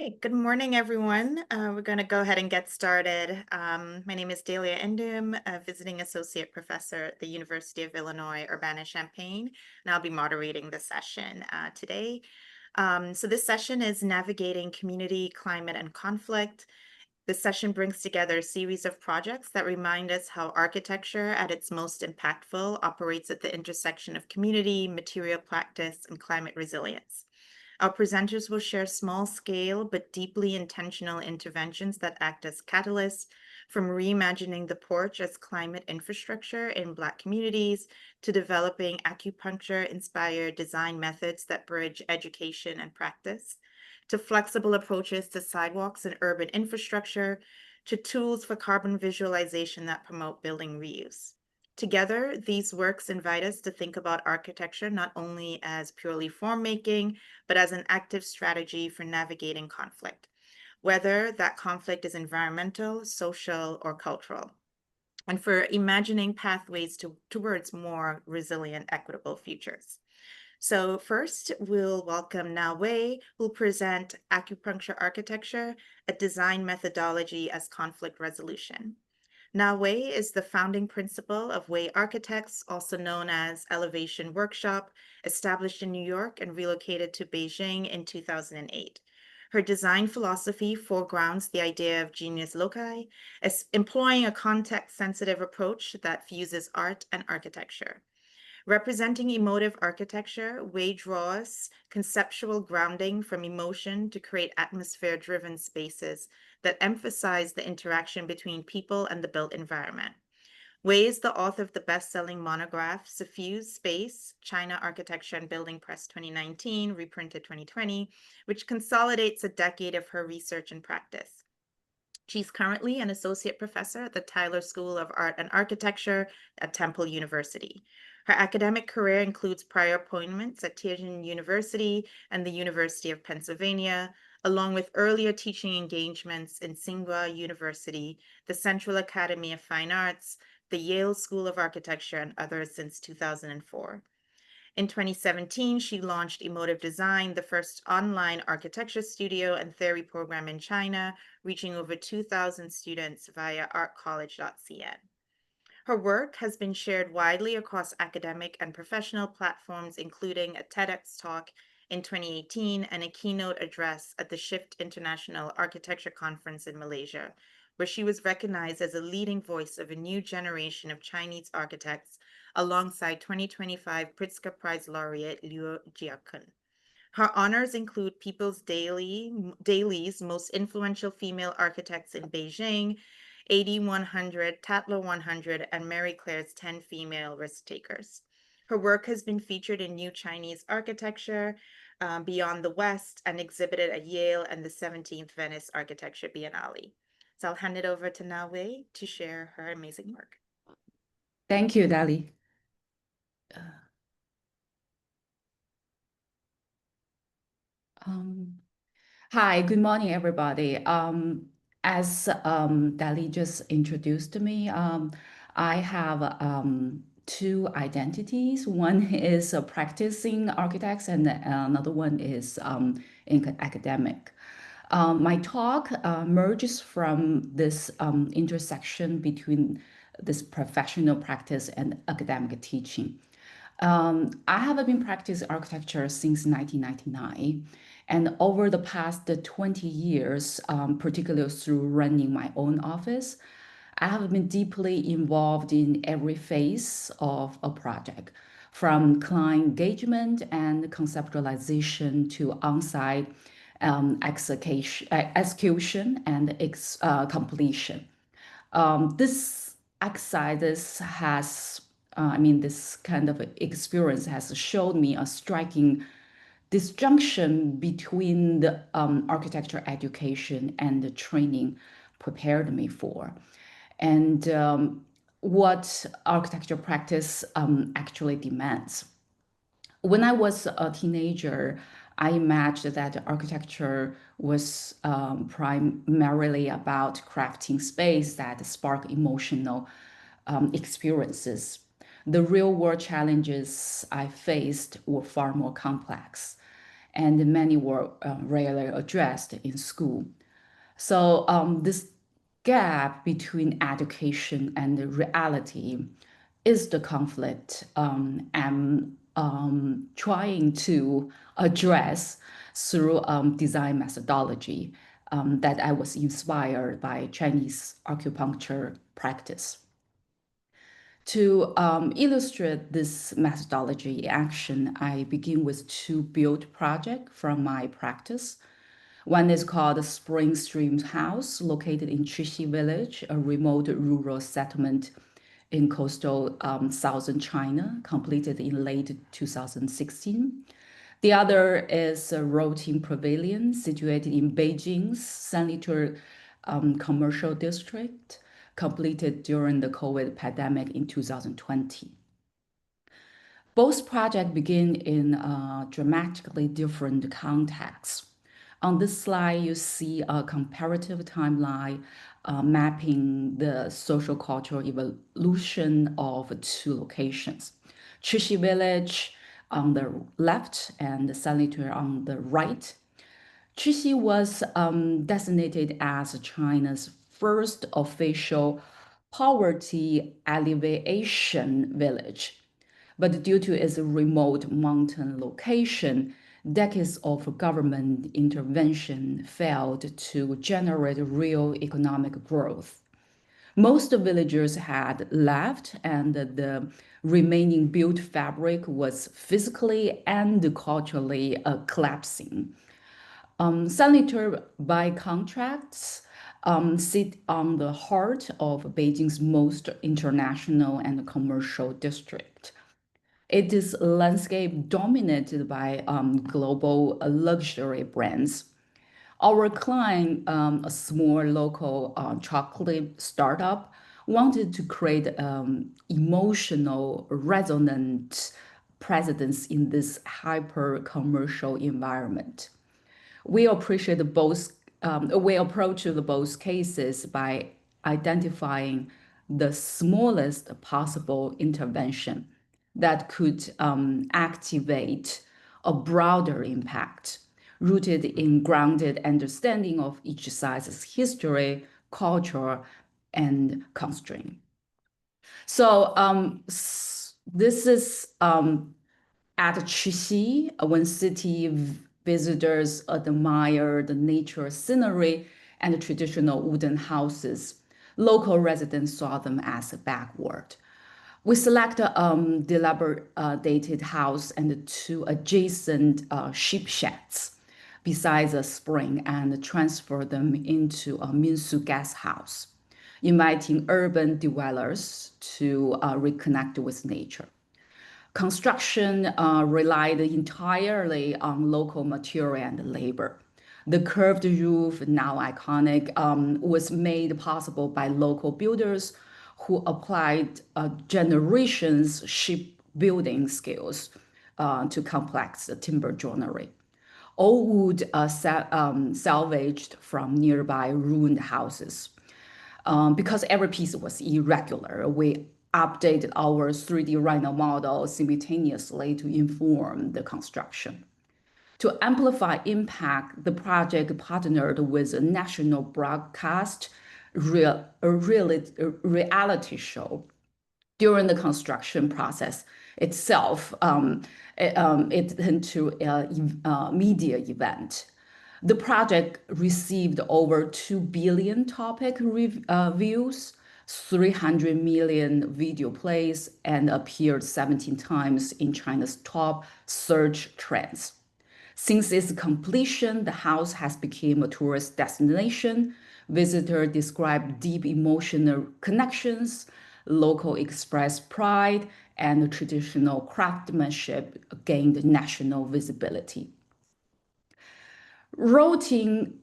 Hey, good morning, everyone. We're going to go ahead and get started. My name is Delia Endum, a visiting associate professor at the University of Illinois, Urbana-Champaign, and I'll be moderating the session today. So this session is Navigating Community, Climate, and Conflict. This session brings together a series of projects that remind us how architecture at its most impactful operates at the intersection of community, material practice, and climate resilience. Our presenters will share small-scale but deeply intentional interventions that act as catalysts, from reimagining the porch as climate infrastructure in Black communities to developing acupuncture-inspired design methods that bridge education and practice, to flexible approaches to sidewalks and urban infrastructure, to tools for carbon visualization that promote building reuse. Together, these works invite us to think about architecture not only as purely form-making, but as an active strategy for navigating conflict, whether that conflict is environmental, social, or cultural, and for imagining pathways towards more resilient, equitable futures. So first, we'll welcome Na Wei, who'll present Acupuncture Architecture, a design methodology as conflict resolution. Na Wei is the founding principal of Wei Architects, also known as Elevation Workshop, established in New York and relocated to Beijing in 2008. Her design philosophy foregrounds the idea of genius loci, as employing a context-sensitive approach that fuses art and architecture. Representing emotive architecture, Wei draws conceptual grounding from emotion to create atmosphere-driven spaces that emphasize the interaction between people and the built environment. Wei is the author of the best-selling monograph, Suffused Space, China Architecture and Building Press 2019, reprinted 2020, which consolidates a decade of her research and practice. She's currently an associate professor at the Tyler School of Art and Architecture at Temple University. Her academic career includes prior appointments at Tianjin University and the University of Pennsylvania, along with earlier teaching engagements in Tsinghua University, the Central Academy of Fine Arts, the Yale School of Architecture, and others since 2004. In 2017, she launched Emotive Design, the first online architecture studio and theory program in China, reaching over 2,000 students via artcollege.cn. Her work has been shared widely across academic and professional platforms, including a TEDx talk in 2018 and a keynote address at the Shift International Architecture Conference in Malaysia, where she was recognized as a leading voice of a new generation of Chinese architects alongside 2025 Pritzker Prize laureate Liu Jiakun. Her honors include People's Daily's Most Influential Female Architects in Beijing, 80-100, Tatler 100, and Mary Claire's 10 Female Risk Takers. Her work has been featured in New Chinese Architecture, Beyond the West, and exhibited at Yale and the 17th Venice Architecture Biennale. So I'll hand it over to Na Wei to share her amazing work. Thank you, Dali. Hi, good morning, everybody. As Dali just introduced me, I have two identities. One is a practicing architect, and another one is in academic. My talk merges from this intersection between this professional practice and academic teaching. I have been practicing architecture since 1999. And over the past 20 years, particularly through running my own office, I have been deeply involved in every phase of a project, from client engagement and conceptualization to on-site execution and completion. This exercise has, this kind of experience has showed me a striking disjunction between the architecture education and the training prepared me for, and what architecture practice actually demands. When I was a teenager, I imagined that architecture was primarily about crafting space that spark emotional experiences. The real world challenges I faced were far more complex. and many were rarely addressed in school. So this gap between education and the reality is the conflict I'm trying to address through design methodology that I was inspired by Chinese acupuncture practice. To illustrate this methodology in action, I begin with two build projects from my practice. One is called Spring Stream House, located in Chishi Village, a remote rural settlement in coastal southern China, completed in late 2016. The other is a Routine Pavilion, situated in Beijing's Sanlitun commercial district, completed during the COVID pandemic in 2020. Both projects begin in dramatically different contexts. On this slide, you see a comparative timeline mapping the social cultural evolution of two locations. Chishi Village on the left and Sanlitun on the right. Chishi was designated as China's first official poverty alleviation village. But due to its remote mountain location, decades of government intervention failed to generate real economic growth. Most villagers had left, and the remaining built fabric was physically and culturally collapsing. Sanlitun, by contrast, sit on the heart of Beijing's most international and commercial district. It is a landscape dominated by global luxury brands. Our client, a small local chocolate startup, wanted to create emotional, resonant presence in this hyper commercial environment. We appreciate both. We approach the both cases by identifying the smallest possible intervention that could activate a broader impact, rooted in grounded understanding of each side's history, culture, and constraint. So this is at Qixi, when city visitors admire the nature scenery and the traditional wooden houses, local residents saw them as backward. We select a dilapidated house and two adjacent sheep sheds besides a spring and transfer them into a Minsu guest house, inviting urban dwellers to reconnect with nature. Construction relied entirely on local material and labor. The curved roof, now iconic, was made possible by local builders who applied generations shipbuilding skills to complex timber joinery. All wood salvaged from nearby ruined houses. Because every piece was irregular, we updated our 3D Rhino model simultaneously to inform the construction. To amplify impact, the project partnered with a national broadcast reality show. During the construction process itself, it into a media event. The project received over 2 billion topic views, 300 million video plays, and appeared 17 times in China's top search trends. Since its completion, the house has become a tourist destination. Visitors describe deep emotional connections, local express pride, and traditional craftsmanship gained national visibility. Routine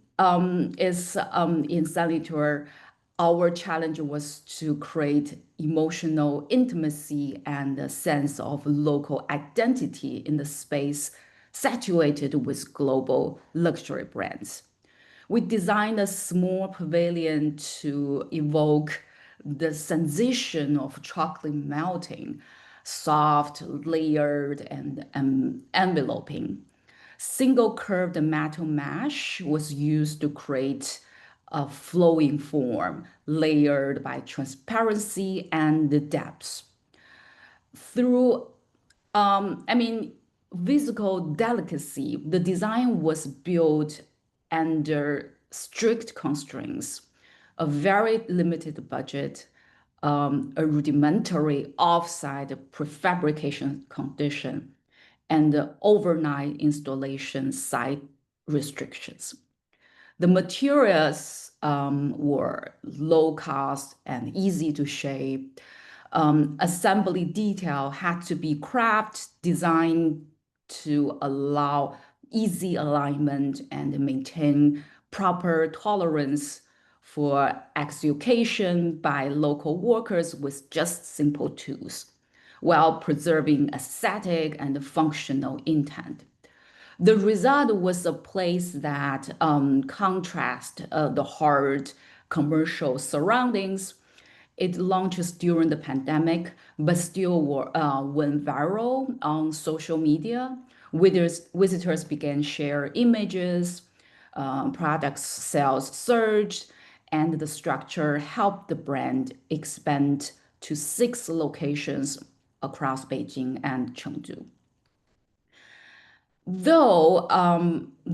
is in Sanlitun. Our challenge was to create emotional intimacy and a sense of local identity in the space saturated with global luxury brands. We designed a small pavilion to evoke the sensation of chocolate melting, soft, layered, and enveloping. Single curved metal mesh was used to create a flowing form layered by transparency and the depth. Through I mean, physical delicacy, the design was built under strict constraints, a very limited budget, a rudimentary offsite prefabrication condition, and the overnight installation site restrictions. The materials were low cost and easy to shape. Assembly detail had to be crafted, designed to allow easy alignment and maintain proper tolerance for execution by local workers with just simple tools, while preserving aesthetic and functional intent. The result was a place that contrast the hard commercial surroundings. It launches during the pandemic, but still went viral on social media. Visitors began share images, product sales surged, and the structure helped the brand expand to 6 locations across Beijing and Chengdu. Though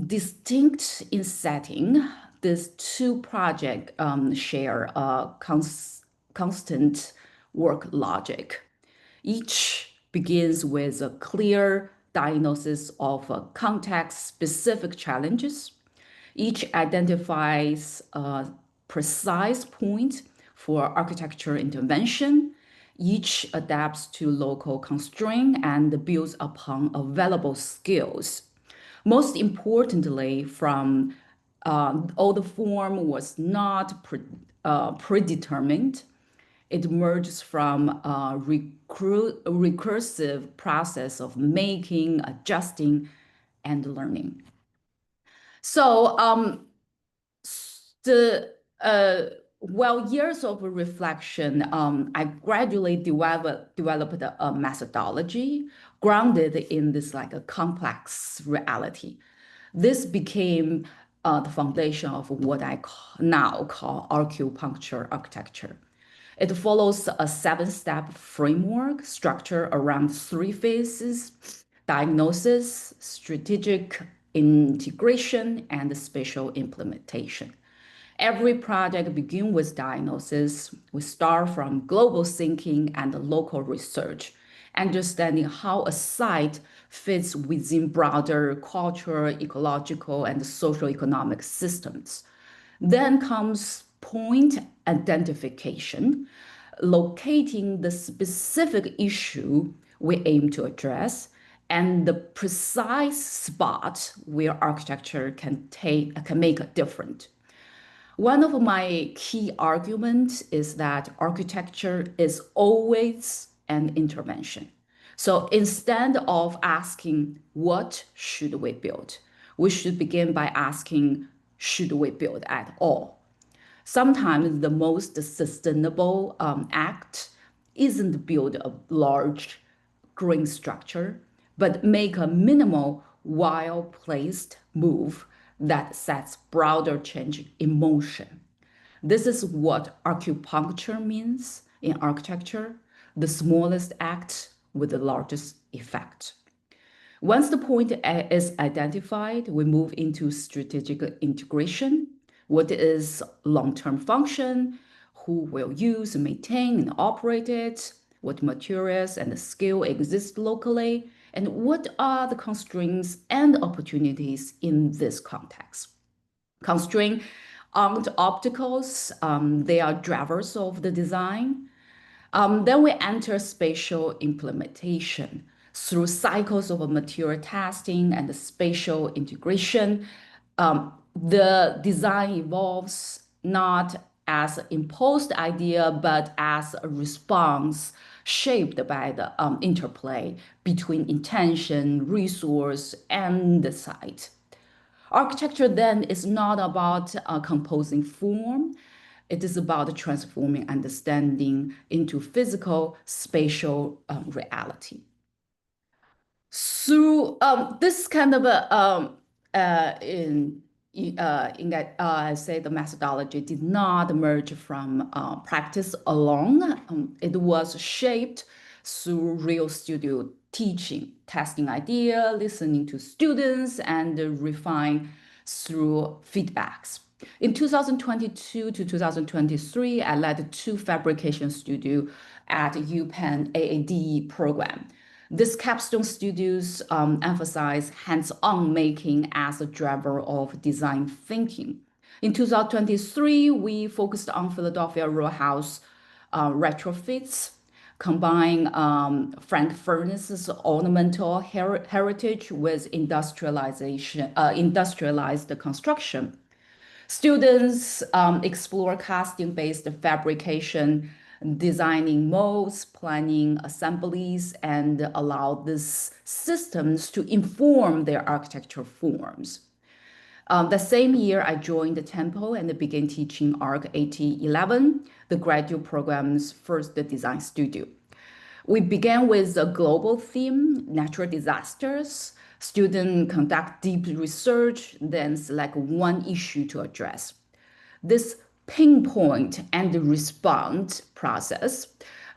distinct in setting, these two projects share a constant work logic. Each begins with a clear diagnosis of context-specific challenges. Each identifies a precise point for architecture intervention. Each adapts to local constraint and builds upon available skills. Most importantly, from all the form was not predetermined. It emerges from a recursive process of making, adjusting, and learning. So the well, years of reflection, I gradually developed a methodology grounded in this like a complex reality. This became the foundation of what now call acupuncture architecture. It follows a 7-step framework structured around 3 phases: diagnosis, strategic integration, and spatial implementation. Every project begins with diagnosis. We start from global thinking and local research, understanding how a site fits within broader cultural, ecological, and socio-economic systems. Then comes point identification, locating the specific issue we aim to address and the precise spot where architecture can make a difference. One of my key arguments is that architecture is always an intervention. So instead of asking, what should we build? We should begin by asking, should we build at all? Sometimes the most sustainable act isn't build a large green structure, but make a minimal, well-placed move that sets broader change in motion. This is what acupuncture means in architecture, the smallest act with the largest effect. Once the point is identified, we move into strategic integration. What is long-term function? Who will use, maintain, and operate it? What materials and skill exist locally? And what are the constraints and opportunities in this context? Constraints aren't obstacles, they are drivers of the design. Then we enter spatial implementation through cycles of material testing and spatial integration. The design evolves not as an imposed idea, but as a response shaped by the interplay between intention, resource, and the site. Architecture then is not about composing form. It is about transforming understanding into physical, spatial reality. through this kind of a in that I say the methodology did not emerge from practice alone. It was shaped through real studio teaching, testing idea, listening to students, and refine through feedbacks. In 2022 to 2023, I led two fabrication studio at UPenn AAD program. This capstone studios emphasize hands-on making as a driver of design thinking. In 2023, we focused on Philadelphia row house retrofits, combine Frank Furness's ornamental heritage with industrialized construction. Students explore casting-based fabrication, designing molds, planning assemblies, and allow these systems to inform their architecture forms. The same year, I joined the Temple and began teaching ARC 8011, the graduate program's first design studio. We began with a global theme, natural disasters. Students conduct deep research, then select one issue to address. This pinpoint and response process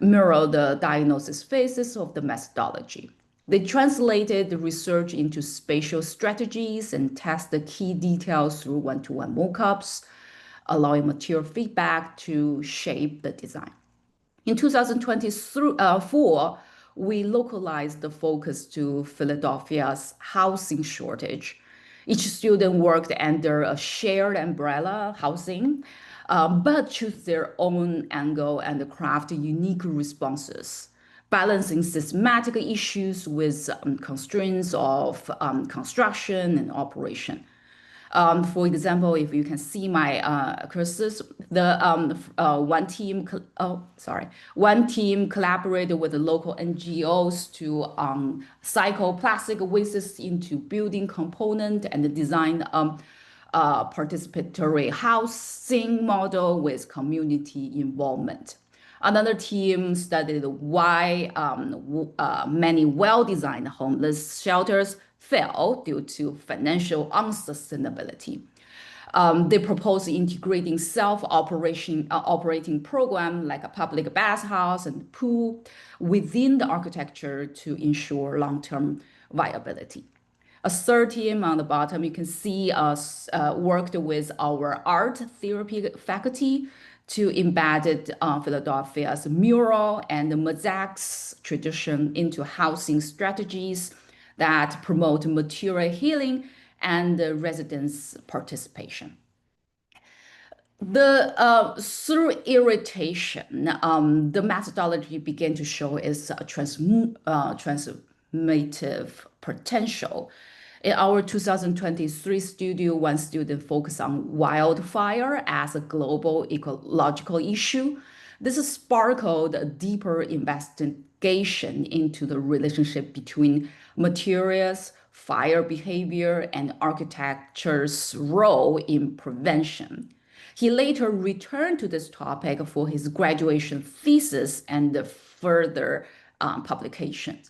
mirror the diagnosis phases of the methodology. They translated the research into spatial strategies and test the key details through one-to-one mockups, allowing material feedback to shape the design. In 2024, we localized the focus to Philadelphia's housing shortage. Each student worked under a shared umbrella housing, but chose their own angle and craft unique responses, balancing systematic issues with constraints of construction and operation. For example, if you can see my cursors, the one team collaborated with the local NGOs to cycle plastic wastes into building component and design participatory housing model with community involvement. Another team studied why many well-designed homeless shelters fail due to financial unsustainability. They propose integrating operating program like a public bathhouse and pool within the architecture to ensure long-term viability. A third team on the bottom, you can see us worked with our art therapy faculty to embed Philadelphia's mural and mosaics tradition into housing strategies that promote material healing and residents' participation. Through irritation, the methodology began to show its transformative potential. In our 2023 studio, one student focused on wildfire as a global ecological issue. This sparkled a deeper investigation into the relationship between materials, fire behavior, and architecture's role in prevention. He later returned to this topic for his graduation thesis and further publications.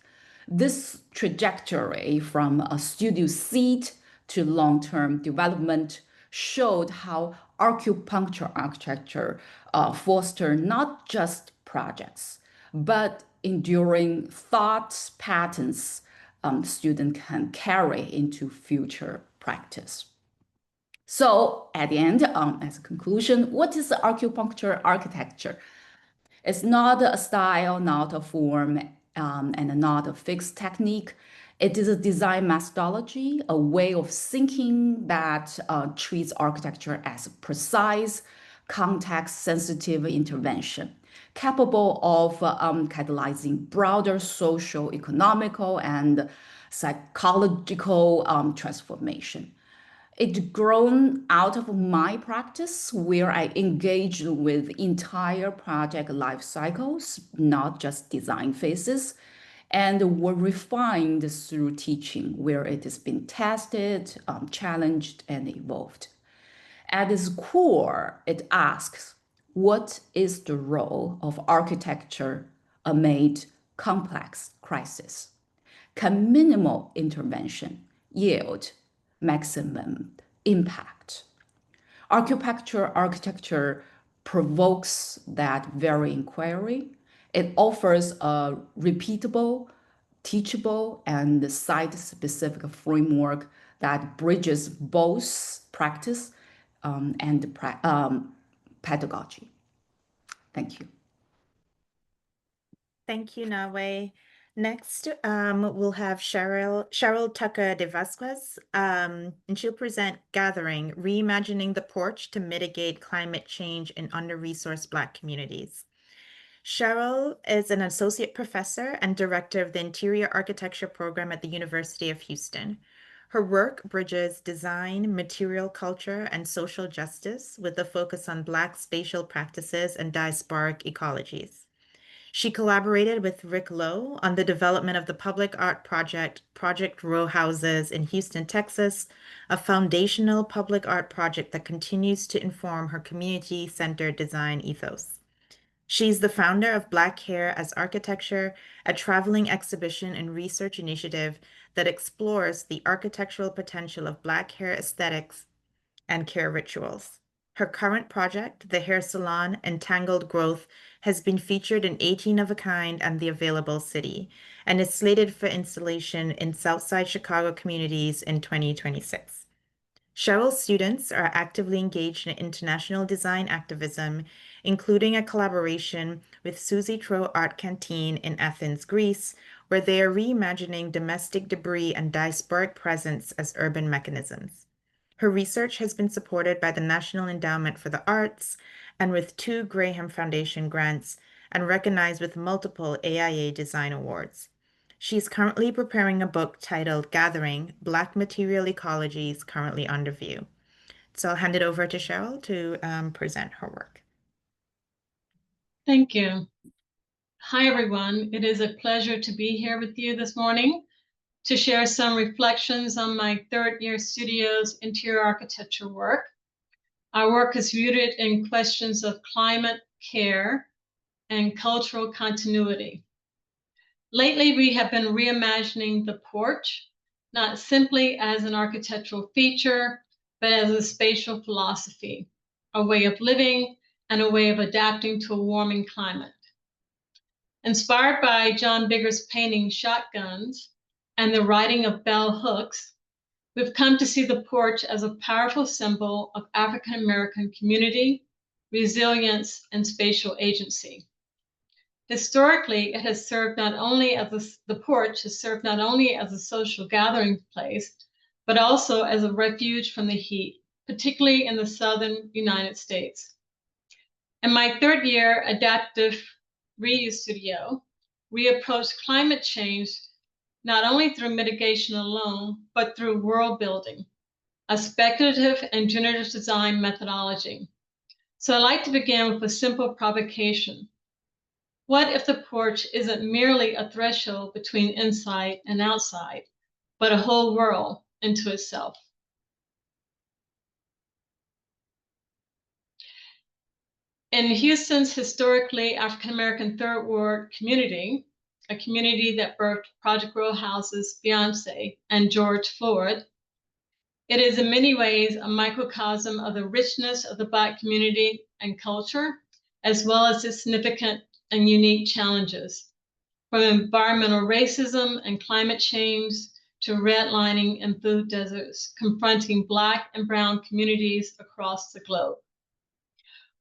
This trajectory from a studio seat to long-term development showed how acupuncture architecture foster not just projects, but enduring thought patterns students can carry into future practice. So at the end, as a conclusion, what is acupuncture architecture? It's not a style, not a form, and not a fixed technique. It is a design methodology, a way of thinking that treats architecture as a precise, context-sensitive intervention, capable of catalyzing broader social, economical, and psychological transformation. It's grown out of my practice where I engage with entire project life cycles, not just design phases, and were refined through teaching where it has been tested, challenged, and evolved. At its core, it asks, what is the role of architecture amid complex crisis? can minimal intervention yield maximum impact? Architecture provokes that very inquiry. It offers a repeatable, teachable, and site-specific framework that bridges both practice and pedagogy. Thank you. Thank you, Nawe. Next, we'll have Cheryl Tucker de Vasquez, and she'll present Gathering, Reimagining the Porch to Mitigate Climate Change in Under-Resourced Black Communities. Cheryl is an associate professor and director of the Interior Architecture program at the University of Houston. Her work bridges design, material culture, and social justice with a focus on Black spatial practices and diasporic ecologies. She collaborated with Rick Lowe on the development of the public art project, Project Row Houses in Houston, Texas, a foundational public art project that continues to inform her community-centered design ethos. She's the founder of Black Hair as Architecture, a traveling exhibition and research initiative that explores the architectural potential of Black hair aesthetics and care rituals. Her current project, the hair salon Entangled Growth, has been featured in 18 of a Kind and The Available City, and is slated for installation in Southside Chicago communities in 2026. Cheryl's students are actively engaged in international design activism, including a collaboration with Susie Tro Art Canteen in Athens, Greece, where they are reimagining domestic debris and diasporic presence as urban mechanisms. Her research has been supported by the National Endowment for the Arts and with 2 Graham Foundation grants and recognized with multiple AIA Design Awards. She's currently preparing a book titled Gathering, Black Material Ecologies Currently Under View. So I'll hand it over to Cheryl to present her work. Thank you. Hi, everyone. It is a pleasure to be here with you this morning to share some reflections on my third-year studio's interior architecture work. Our work is rooted in questions of climate care and cultural continuity. Lately, we have been reimagining the porch, not simply as an architectural feature, but as a spatial philosophy, a way of living, and a way of adapting to a warming climate. Inspired by John Bigger's painting Shotguns and the writing of bell hooks, we've come to see the porch as a powerful symbol of African American community, resilience, and spatial agency. Historically, it has served not only as the porch has served not only as a social gathering place, but also as a refuge from the heat, particularly in the southern United States. In my third-year adaptive reuse studio, we approached climate change not only through mitigation alone, but through world building, a speculative and generative design methodology. So I'd like to begin with a simple provocation. What if the porch isn't merely a threshold between inside and outside, but a whole world into itself? In Houston's historically African-American Third Ward community, a community that birthed Project Row Houses, Beyonce, and George Floyd, it is in many ways a microcosm of the richness of the Black community and culture, as well as its significant and unique challenges, from environmental racism and climate change to redlining and food deserts confronting Black and brown communities across the globe.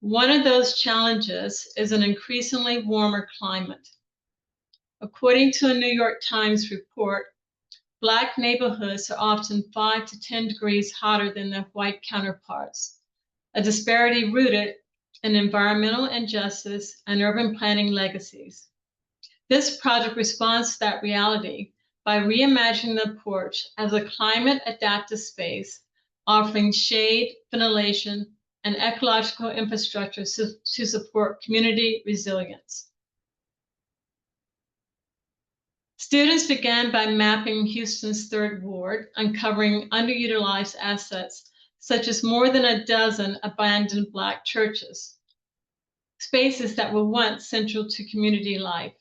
One of those challenges is an increasingly warmer climate. According to a New York Times report, Black neighborhoods are often 5 to 10 degrees hotter than their white counterparts, a disparity rooted in environmental injustice and urban planning legacies. This project responds to that reality by reimagining the porch as a climate adaptive space, offering shade, ventilation, and ecological infrastructure to support community resilience. Students began by mapping Houston's Third Ward, uncovering underutilized assets, such as more than a dozen abandoned Black churches, spaces that were once central to community life.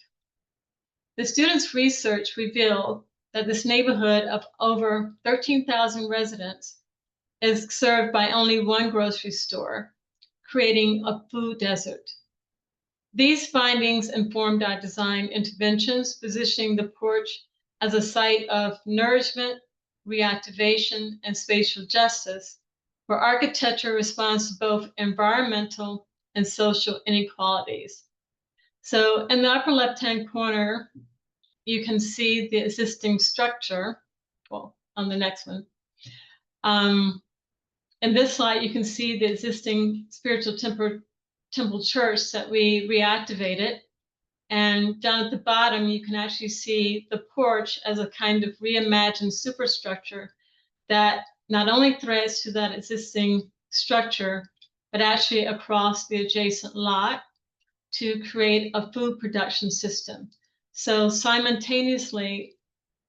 The students' research revealed that this neighborhood of over 13,000 residents is served by only one grocery store, creating a food desert. These findings informed our design interventions, positioning the porch as a site of nourishment, reactivation, and spatial justice, where architecture responds to both environmental and social inequalities. So in the upper left-hand corner, you can see the existing structure. Well, on the next one. In this slide, you can see the existing spiritual temple church that we reactivated. And down at the bottom, you can actually see the porch as a kind of reimagined superstructure that not only threads to that existing structure, but actually across the adjacent lot to create a food production system. So simultaneously,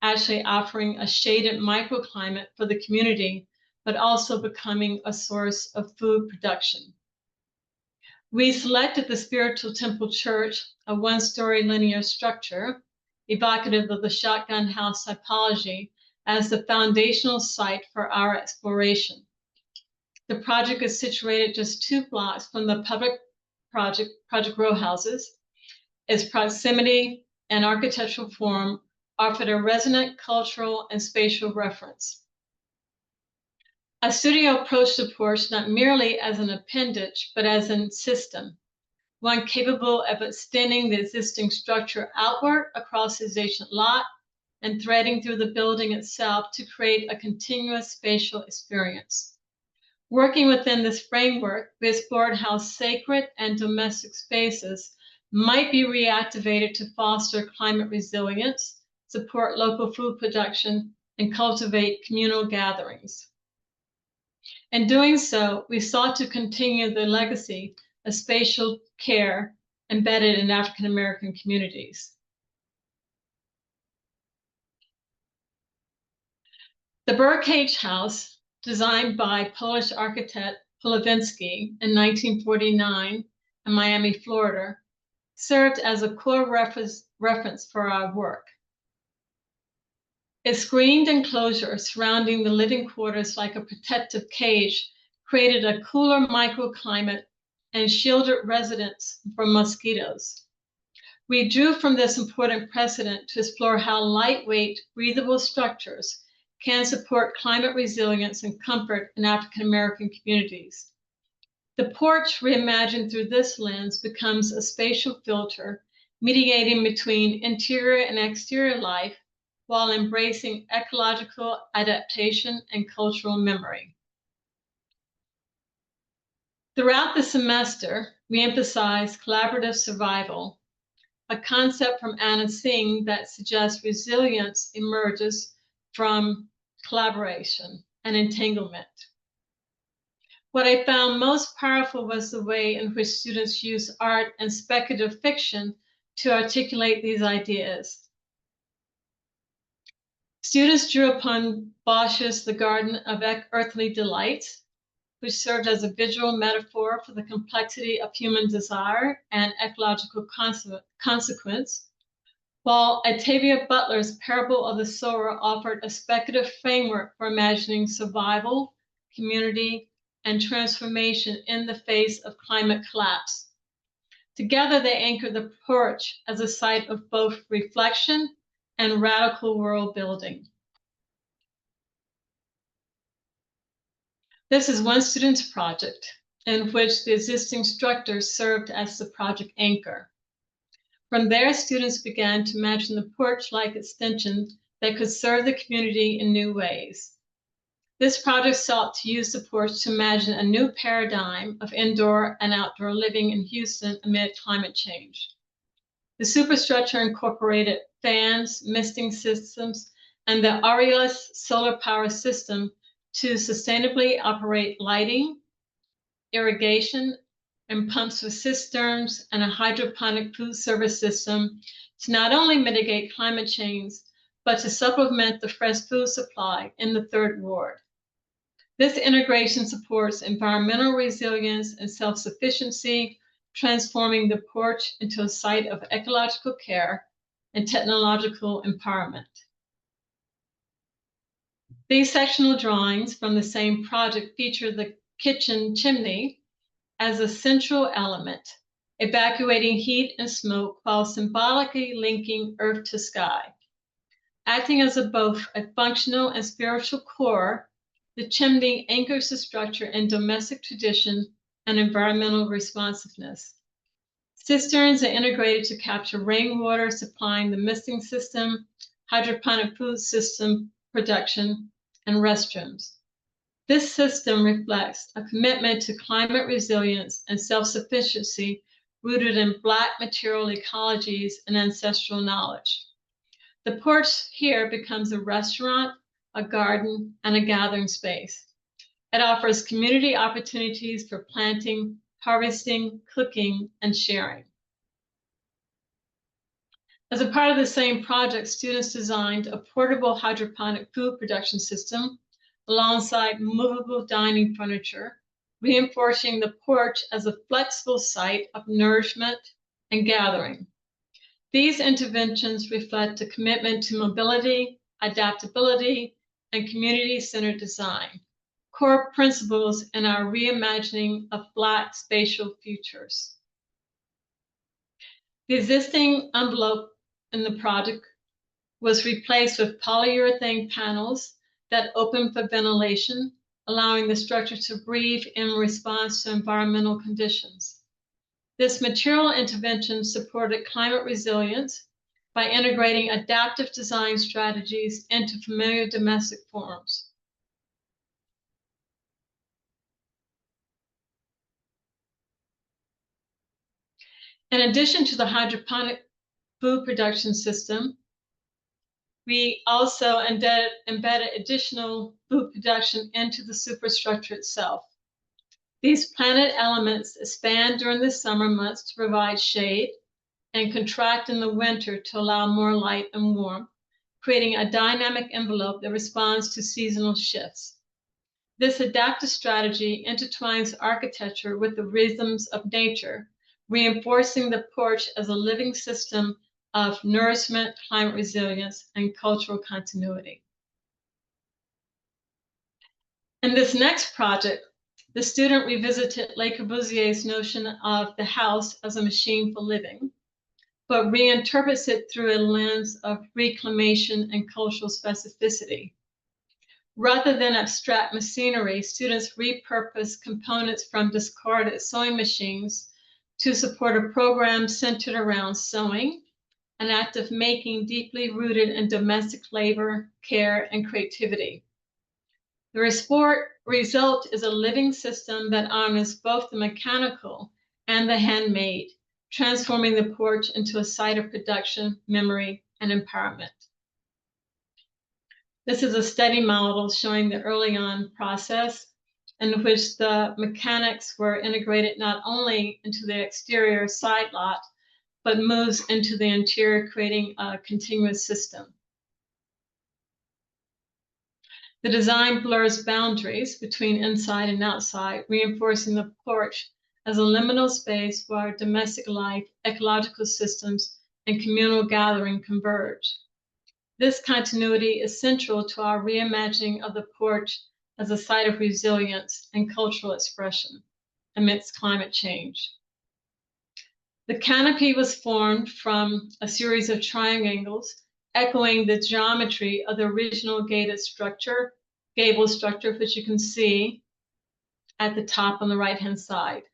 actually offering a shaded microclimate for the community, but also becoming a source of food production. We selected the Spiritual Temple Church, a one-story linear structure, evocative of the shotgun house typology, as the foundational site for our exploration. The project is situated just 2 blocks from the public project row houses. Its proximity and architectural form offered a resonant cultural and spatial reference. A studio approached the porch not merely as an appendage, but as a system, one capable of extending the existing structure outward across the adjacent lot and threading through the building itself to create a continuous spatial experience. Working within this framework, we explored how sacred and domestic spaces might be reactivated to foster climate resilience, support local food production, and cultivate communal gatherings. In doing so, we sought to continue the legacy of spatial care embedded in African American communities. The Birdcage House, designed by Polish architect Polawiński in 1949 in Miami, Florida, served as a core reference for our work. Its screened enclosure surrounding the living quarters like a protective cage created a cooler microclimate and shielded residents from mosquitoes. We drew from this important precedent to explore how lightweight, breathable structures can support climate resilience and comfort in African American communities. The porch, reimagined through this lens, becomes a spatial filter, mediating between interior and exterior life while embracing ecological adaptation and cultural memory. Throughout the semester, we emphasize collaborative survival, a concept from Anna Singh that suggests resilience emerges from collaboration and entanglement. What I found most powerful was the way in which students use art and speculative fiction to articulate these ideas. Students drew upon Bosch's The Garden of Earthly Delights, which served as a visual metaphor for the complexity of human desire and ecological consequence, while Octavia Butler's Parable of the Sower offered a speculative framework for imagining survival, community, and transformation in the face of climate collapse. Together, they anchored the porch as a site of both reflection and radical world building. This is one student's project in which the existing structure served as the project anchor. From there, students began to imagine the porch-like extension that could serve the community in new ways. This project sought to use the porch to imagine a new paradigm of indoor and outdoor living in Houston amid climate change. The superstructure incorporated fans, misting systems, and the Aureolus solar power system to sustainably operate lighting, irrigation, and pumps with cisterns and a hydroponic food service system to not only mitigate climate change, but to supplement the fresh food supply in the Third Ward. This integration supports environmental resilience and self-sufficiency, transforming the porch into a site of ecological care and technological empowerment. These sectional drawings from the same project feature the kitchen chimney as a central element, evacuating heat and smoke while symbolically linking earth to sky. Acting as both a functional and spiritual core, the chimney anchors the structure in domestic tradition and environmental responsiveness. Cisterns are integrated to capture rainwater, supplying the misting system, hydroponic food system production, and restrooms. This system reflects a commitment to climate resilience and self-sufficiency rooted in Black material ecologies and ancestral knowledge. The porch here becomes a restaurant, a garden, and a gathering space. It offers community opportunities for planting, harvesting, cooking, and sharing. As a part of the same project, students designed a portable hydroponic food production system alongside movable dining furniture, reinforcing the porch as a flexible site of nourishment and gathering. These interventions reflect a commitment to mobility, adaptability, and community-centered design, core principles in our reimagining of Black spatial futures. The existing envelope in the project was replaced with polyurethane panels that open for ventilation, allowing the structure to breathe in response to environmental conditions. This material intervention supported climate resilience by integrating adaptive design strategies into familiar domestic forms. In addition to the hydroponic food production system, we also embedded additional food production into the superstructure itself. These planted elements expand during the summer months to provide shade and contract in the winter to allow more light and warmth, creating a dynamic envelope that responds to seasonal shifts. This adaptive strategy intertwines architecture with the rhythms of nature, reinforcing the porch as a living system of nourishment, climate resilience, and cultural continuity. In this next project, the student revisited Le Corbusier's notion of the house as a machine for living, but reinterprets it through a lens of reclamation and cultural specificity. Rather than abstract machinery, students repurpose components from discarded sewing machines to support a program centered around sewing, an act of making deeply rooted in domestic labor, care, and creativity. The result is a living system that honors both the mechanical and the handmade, transforming the porch into a site of production, memory, and empowerment. This is a study model showing the early on process in which the mechanics were integrated not only into the exterior side lot, but moves into the interior, creating a continuous system. The design blurs boundaries between inside and outside, reinforcing the porch as a liminal space where domestic life, ecological systems, and communal gathering converge. This continuity is central to our reimagining of the porch as a site of resilience and cultural expression amidst climate change. The canopy was formed from a series of triangles, echoing the geometry of the original gable structure, which you can see at the top on the right-hand side.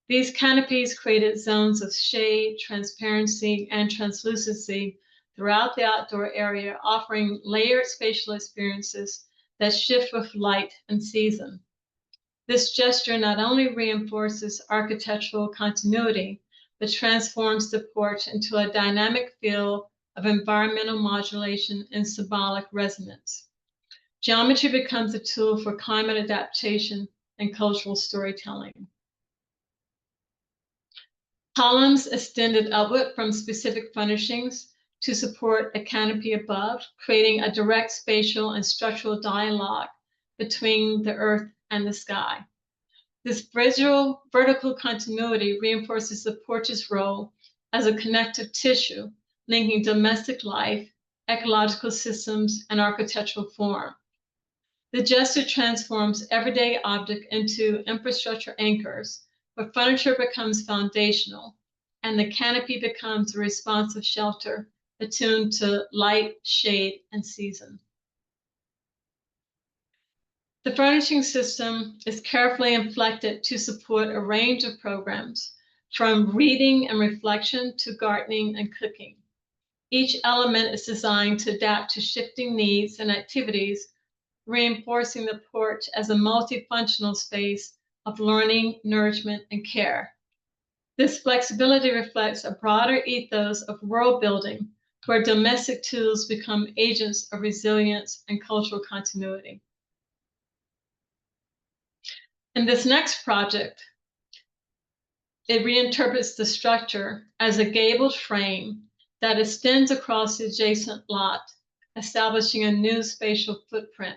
These canopies created zones of shade, transparency, and translucency throughout the outdoor area, offering layered spatial experiences that shift with light and season. This gesture not only reinforces architectural continuity, but transforms the porch into a dynamic field of environmental modulation and symbolic resonance. Geometry becomes a tool for climate adaptation and cultural storytelling. Columns extended upward from specific furnishings to support a canopy above, creating a direct spatial and structural dialogue between the earth and the sky. This vertical continuity reinforces the porch's role as a connective tissue, linking domestic life, ecological systems, and architectural form. The gesture transforms everyday object into infrastructure anchors, where furniture becomes foundational, and the canopy becomes a responsive shelter attuned to light, shade, and season. The furnishing system is carefully inflected to support a range of programs, from reading and reflection to gardening and cooking. Each element is designed to adapt to shifting needs and activities, reinforcing the porch as a multifunctional space of learning, nourishment, and care. This flexibility reflects a broader ethos of world building, where domestic tools become agents of resilience and cultural continuity. In this next project, it reinterprets the structure as a gabled frame that extends across the adjacent lot, establishing a new spatial footprint.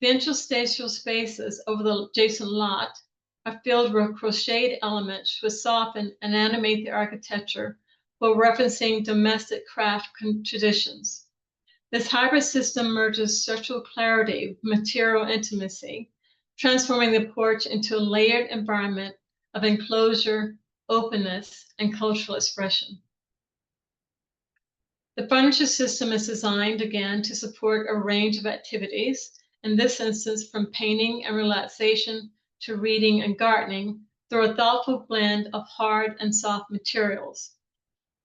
The interstitial spaces over the adjacent lot are filled with crocheted elements which soften and animate the architecture while referencing domestic craft traditions. This hybrid system merges structural clarity with material intimacy, transforming the porch into a layered environment of enclosure, openness, and cultural expression. The furniture system is designed again to support a range of activities, in this instance from painting and relaxation to reading and gardening, through a thoughtful blend of hard and soft materials.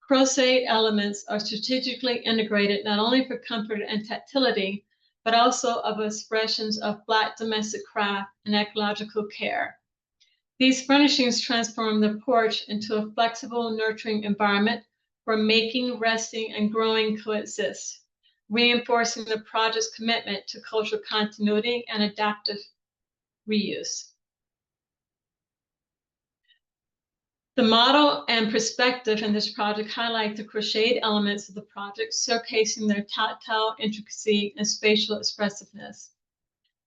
Crochet elements are strategically integrated not only for comfort and tactility, but also of expressions of Black domestic craft and ecological care. These furnishings transform the porch into a flexible, nurturing environment where making, resting, and growing coexist, reinforcing the project's commitment to cultural continuity and adaptive reuse. The model and perspective in this project highlight the crocheted elements of the project, showcasing their tactile intricacy and spatial expressiveness.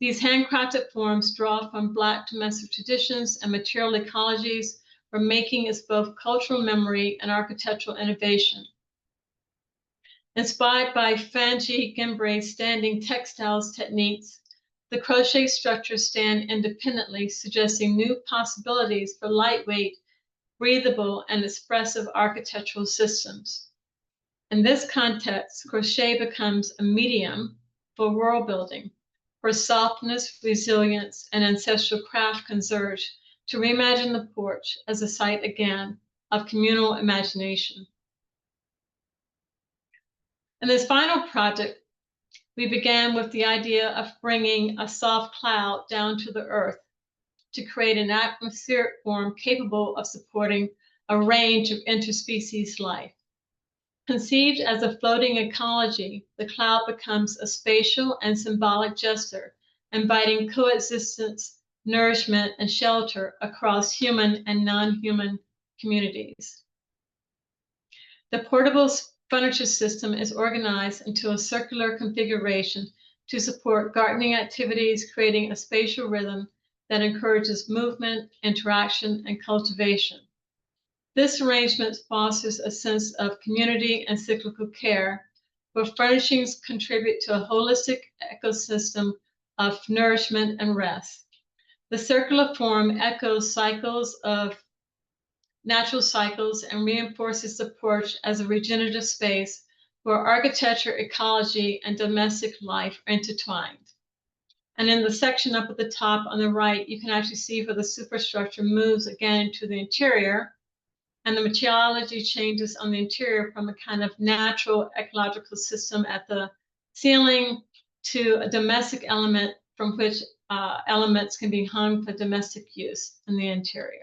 These handcrafted forms draw from Black domestic traditions and material ecologies, where making is both cultural memory and architectural innovation. Inspired by Fanji Gimbre's standing textiles techniques, the crochet structures stand independently, suggesting new possibilities for lightweight, breathable, and expressive architectural systems. In this context, crochet becomes a medium for world building, where softness, resilience, and ancestral craft converge to reimagine the porch as a site again of communal imagination. In this final project, we began with the idea of bringing a soft cloud down to the earth to create an atmospheric form capable of supporting a range of interspecies life. Conceived as a floating ecology, the cloud becomes a spatial and symbolic gesture, inviting coexistence, nourishment, and shelter across human and non-human communities. The portable furniture system is organized into a circular configuration to support gardening activities, creating a spatial rhythm that encourages movement, interaction, and cultivation. This arrangement fosters a sense of community and cyclical care, where furnishings contribute to a holistic ecosystem of nourishment and rest. The circular form echoes cycles of natural cycles and reinforces the porch as a regenerative space where architecture, ecology, and domestic life are intertwined. And in the section up at the top on the right, you can actually see where the superstructure moves again into the interior, and the materiality changes on the interior from a kind of natural ecological system at the ceiling to a domestic element from which elements can be hung for domestic use in the interior.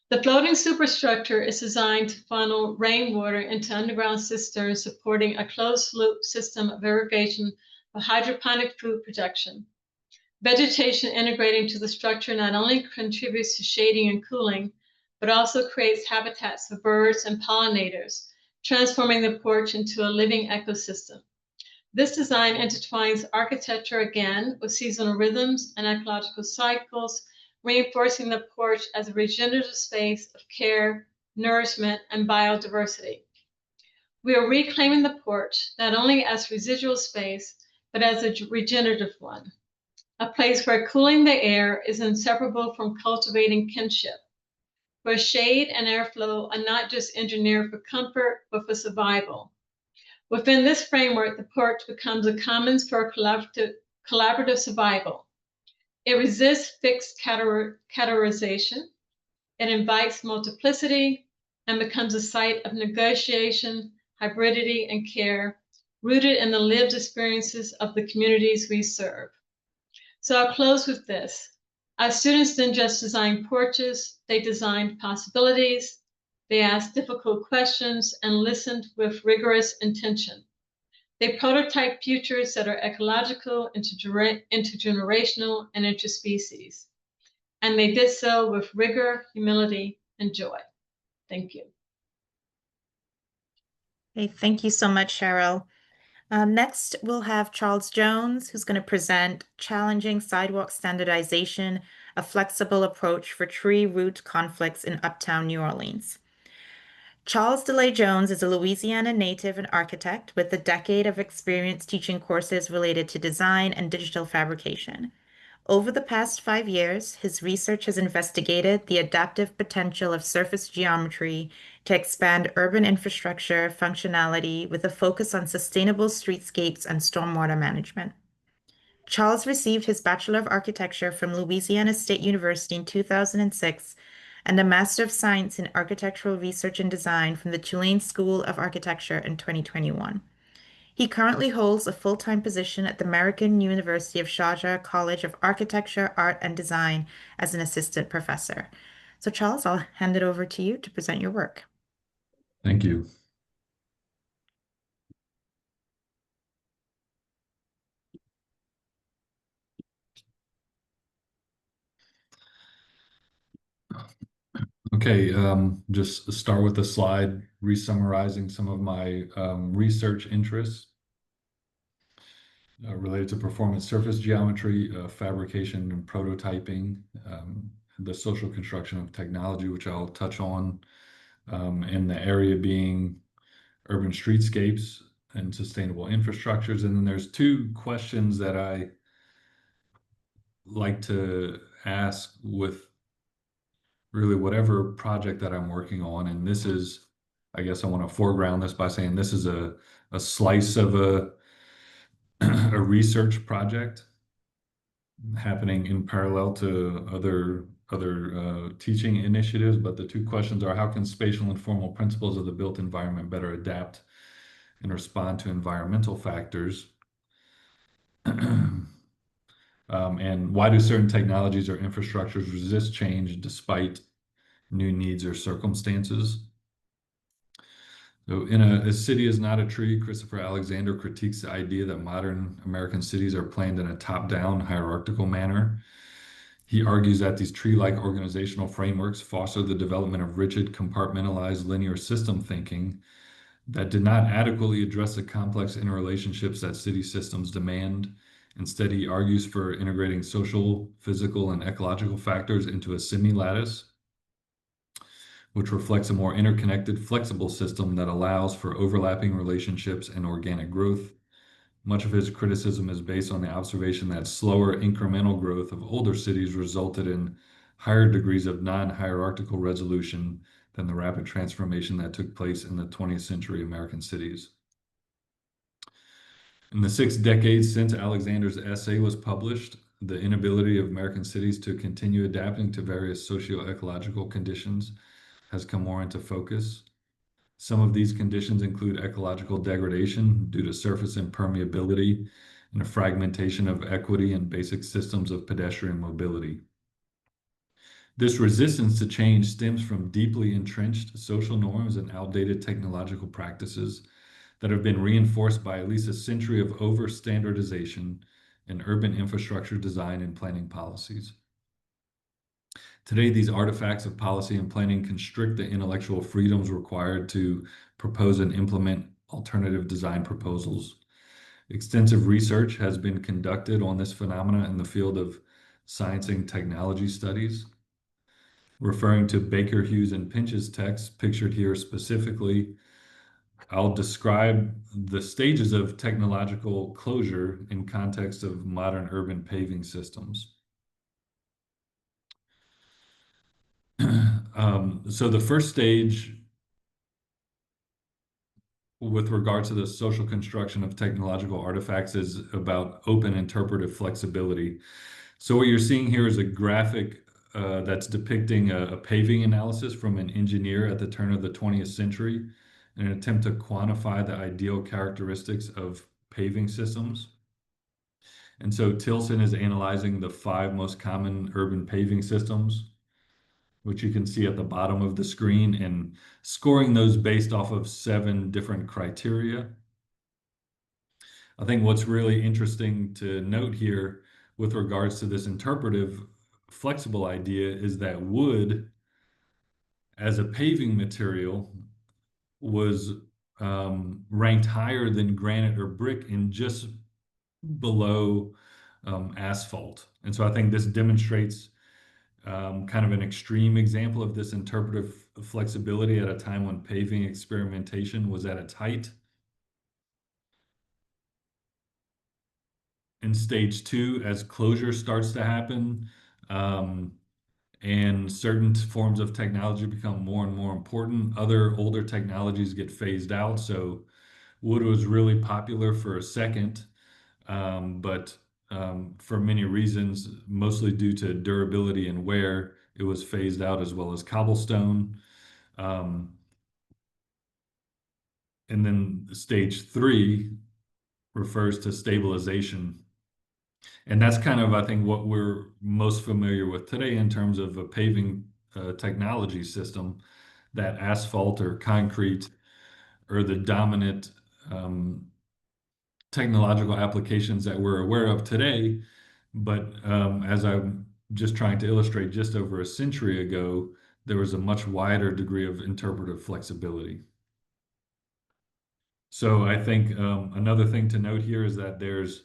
The floating superstructure is designed to funnel rainwater into underground cisterns, supporting a closed-loop system of irrigation for hydroponic food production. Vegetation integrating to the structure not only contributes to shading and cooling, but also creates habitats for birds and pollinators, transforming the porch into a living ecosystem. This design intertwines architecture again with seasonal rhythms and ecological cycles, reinforcing the porch as a regenerative space of care, nourishment, and biodiversity. We are reclaiming the porch not only as residual space, but as a regenerative one, a place where cooling the air is inseparable from cultivating kinship, where shade and airflow are not just engineered for comfort, but for survival. Within this framework, the porch becomes a commons for collaborative survival. It resists fixed categorization. It invites multiplicity and becomes a site of negotiation, hybridity, and care, rooted in the lived experiences of the communities we serve. So I'll close with this. Our students didn't just design porches, they designed possibilities. They asked difficult questions and listened with rigorous intention. They prototype futures that are ecological, intergenerational, and interspecies. And they did so with rigor, humility, and joy. Thank you. Okay, thank you so much, Cheryl. Next, we'll have Charles Jones, who's going to present Challenging Sidewalk Standardization, a Flexible Approach for Tree Root Conflicts in Uptown New Orleans. Charles DeLay Jones is a Louisiana native and architect with a decade of experience teaching courses related to design and digital fabrication. Over the past 5 years, his research has investigated the adaptive potential of surface geometry to expand urban infrastructure functionality with a focus on sustainable streetscapes and stormwater management. Charles received his Bachelor of Architecture from Louisiana State University in 2006 and a Master of Science in Architectural Research and Design from the Tulane School of Architecture in 2021. He currently holds a full-time position at the American University of Sharjah College of Architecture, Art, and Design as an assistant professor. So Charles, I'll hand it over to you to present your work. Thank you. Okay, just start with a slide re-summarizing some of my research interests related to performance surface geometry, fabrication and prototyping, the social construction of technology, which I'll touch on, and the area being urban streetscapes and sustainable infrastructures. And then there's two questions that I like to ask with really whatever project that I'm working on. And this is, I guess I want to foreground this by saying this is a slice of a research project happening in parallel to other teaching initiatives. But the two questions are, how can spatial and formal principles of the built environment better adapt and respond to environmental factors? And why do certain technologies or infrastructures resist change despite new needs or circumstances? So in A City is Not a Tree, Christopher Alexander critiques the idea that modern American cities are planned in a top-down hierarchical manner. He argues that these tree-like organizational frameworks foster the development of rigid, compartmentalized, linear system thinking that did not adequately address the complex interrelationships that city systems demand. Instead, he argues for integrating social, physical, and ecological factors into a semi-lattice, which reflects a more interconnected, flexible system that allows for overlapping relationships and organic growth. Much of his criticism is based on the observation that slower incremental growth of older cities resulted in higher degrees of non-hierarchical resolution than the rapid transformation that took place in the 20th century American cities. In the 6 decades since Alexander's essay was published, the inability of American cities to continue adapting to various socio-ecological conditions has come more into focus. Some of these conditions include ecological degradation due to surface impermeability and a fragmentation of equity and basic systems of pedestrian mobility. This resistance to change stems from deeply entrenched social norms and outdated technological practices that have been reinforced by at least a century of over-standardization in urban infrastructure design and planning policies. Today, these artifacts of policy and planning constrict the intellectual freedoms required to propose and implement alternative design proposals. Extensive research has been conducted on this phenomena in the field of science and technology studies. Referring to Baker, Hughes, and Pinch's text, pictured here specifically, I'll describe the stages of technological closure in context of modern urban paving systems. So the first stage with regard to the social construction of technological artifacts is about open interpretive flexibility. So what you're seeing here is a graphic that's depicting a paving analysis from an engineer at the turn of the 20th century in an attempt to quantify the ideal characteristics of paving systems. And so Tilson is analyzing the 5 most common urban paving systems, which you can see at the bottom of the screen, and scoring those based off of 7 different criteria. I think what's really interesting to note here with regards to this interpretive flexible idea is that wood as a paving material was ranked higher than granite or brick and just below asphalt. And so I think this demonstrates kind of an extreme example of this interpretive flexibility at a time when paving experimentation was at its height. In stage 2, as closure starts to happen, and certain forms of technology become more and more important, other older technologies get phased out. So wood was really popular for a second, but for many reasons, mostly due to durability and wear, it was phased out, as well as cobblestone. Um, and then stage 3 refers to stabilization. And that's kind of, I think, what we're most familiar with today in terms of a paving technology system, that asphalt or concrete are the dominant technological applications that we're aware of today. But as I'm just trying to illustrate, just over a century ago, there was a much wider degree of interpretive flexibility. So I think another thing to note here is that there's,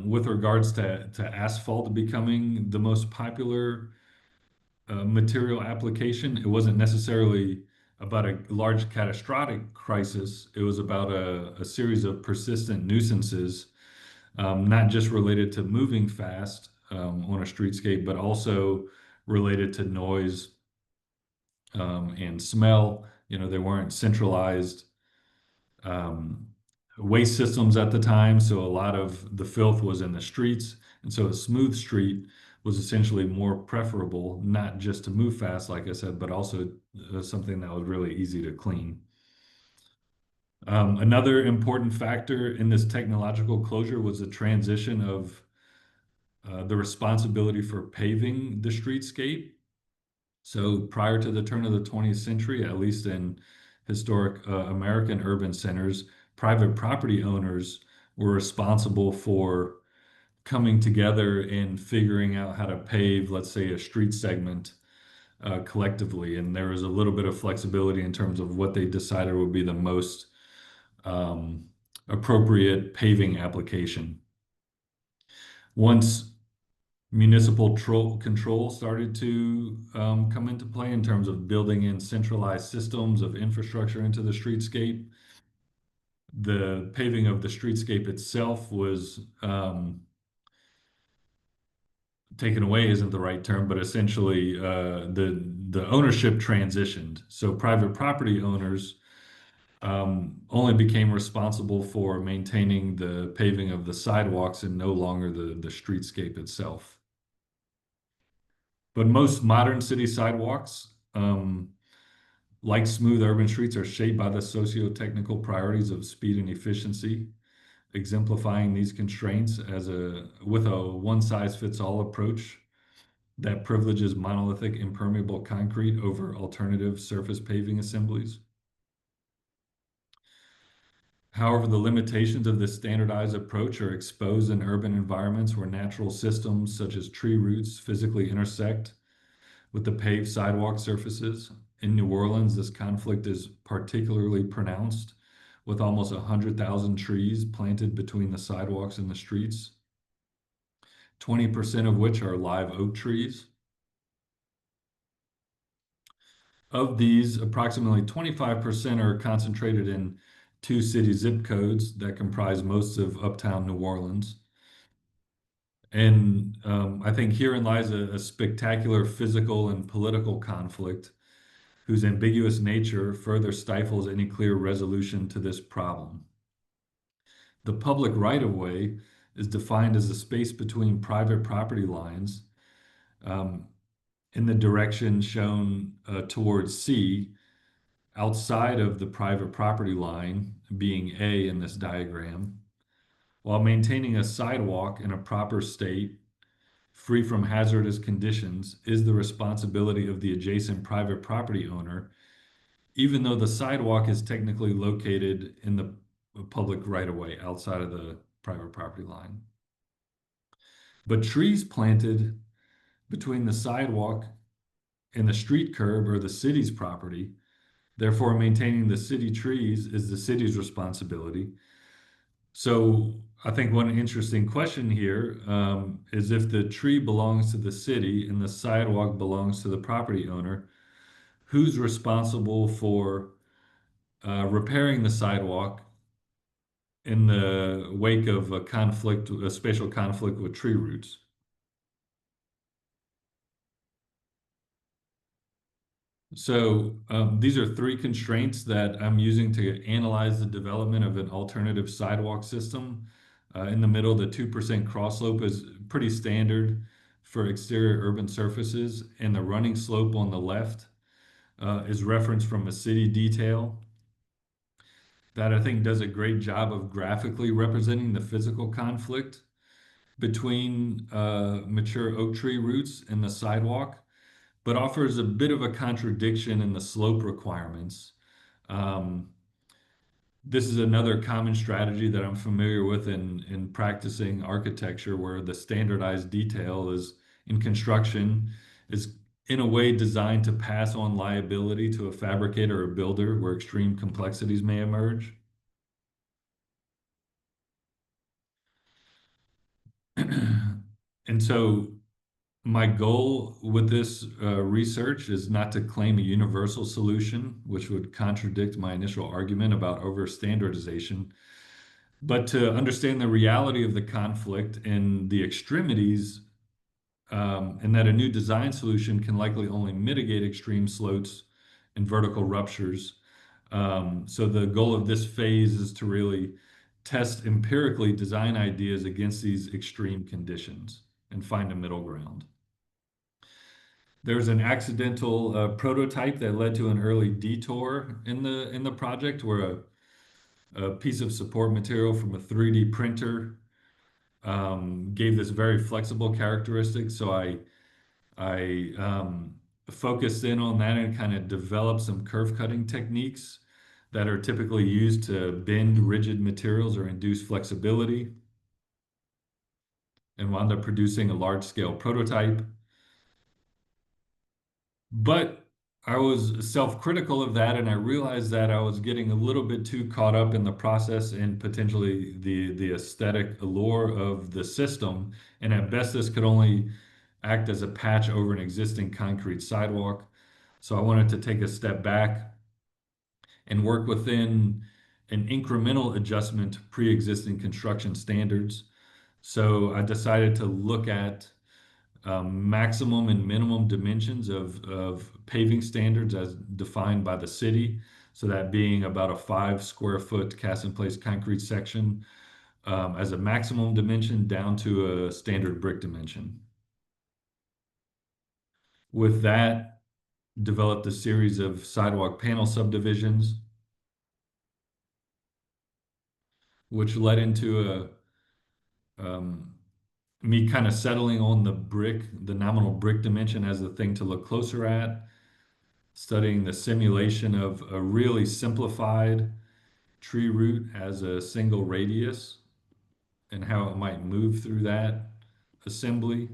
with regards to asphalt becoming the most popular material application, it wasn't necessarily about a large catastrophic crisis. It was about a series of persistent nuisances, not just related to moving fast on a streetscape, but also related to noise and smell. You know, they weren't centralized um, waste systems at the time, so a lot of the filth was in the streets. And so a smooth street was essentially more preferable, not just to move fast, like I said, but also something that was really easy to clean. Another important factor in this technological closure was the transition of the responsibility for paving the streetscape. So prior to the turn of the 20th century, at least in historic American urban centers, private property owners were responsible for coming together and figuring out how to pave, let's say, a street segment collectively. And there was a little bit of flexibility in terms of what they decided would be the most appropriate paving application. Once municipal control started to come into play in terms of building in centralized systems of infrastructure into the streetscape, the paving of the streetscape itself was taken away isn't the right term, but essentially the ownership transitioned. So private property owners only became responsible for maintaining the paving of the sidewalks and no longer the streetscape itself. But most modern city sidewalks, like smooth urban streets, are shaped by the socio-technical priorities of speed and efficiency, exemplifying these constraints with a one-size-fits-all approach that privileges monolithic impermeable concrete over alternative surface paving assemblies. However, the limitations of this standardized approach are exposed in urban environments where natural systems such as tree roots physically intersect with the paved sidewalk surfaces. In New Orleans, this conflict is particularly pronounced, with almost 100,000 trees planted between the sidewalks and the streets, 20% of which are live oak trees. Of these, approximately 25% are concentrated in two city zip codes that comprise most of uptown New Orleans. And I think herein lies a spectacular physical and political conflict whose ambiguous nature further stifles any clear resolution to this problem. The public right-of-way is defined as the space between private property lines um, in the direction shown towards C, outside of the private property line, being A in this diagram, while maintaining a sidewalk in a proper state, free from hazardous conditions, is the responsibility of the adjacent private property owner, even though the sidewalk is technically located in the public right-of-way outside of the private property line. But trees planted between the sidewalk and the street curb or the city's property. Therefore, maintaining the city trees is the city's responsibility. So I think one interesting question here is if the tree belongs to the city and the sidewalk belongs to the property owner, who's responsible for repairing the sidewalk in the wake of a conflict, a spatial conflict with tree roots? So these are three constraints that I'm using to analyze the development of an alternative sidewalk system. In the middle, the 2% cross slope is pretty standard for exterior urban surfaces, and the running slope on the left is referenced from a city detail that I think does a great job of graphically representing the physical conflict between mature oak tree roots and the sidewalk, but offers a bit of a contradiction in the slope requirements. Um, this is another common strategy that I'm familiar with in practicing architecture, where the standardized detail is in construction is in a way designed to pass on liability to a fabricator or builder where extreme complexities may emerge. And so my goal with this research is not to claim a universal solution, which would contradict my initial argument about over-standardization, but to understand the reality of the conflict and the extremities, and that a new design solution can likely only mitigate extreme slopes and vertical ruptures. So the goal of this phase is to really test empirically design ideas against these extreme conditions and find a middle ground. There's an accidental prototype that led to an early detour in the project, where a piece of support material from a 3D printer gave this very flexible characteristic. So I focused in on that and kind of developed some curve cutting techniques that are typically used to bend rigid materials or induce flexibility, and wound up producing a large scale prototype. But I was self-critical of that, and I realized that I was getting a little bit too caught up in the process and potentially the aesthetic allure of the system. And at best, this could only act as a patch over an existing concrete sidewalk. So I wanted to take a step back and work within an incremental adjustment to pre-existing construction standards. So I decided to look at maximum and minimum dimensions of paving standards as defined by the city. So that being about a 5 square foot cast in place concrete section as a maximum dimension down to a standard brick dimension. With that, developed a series of sidewalk panel subdivisions, which led into me kind of settling on the brick, the nominal brick dimension as the thing to look closer at, studying the simulation of a really simplified tree root as a single radius and how it might move through that assembly.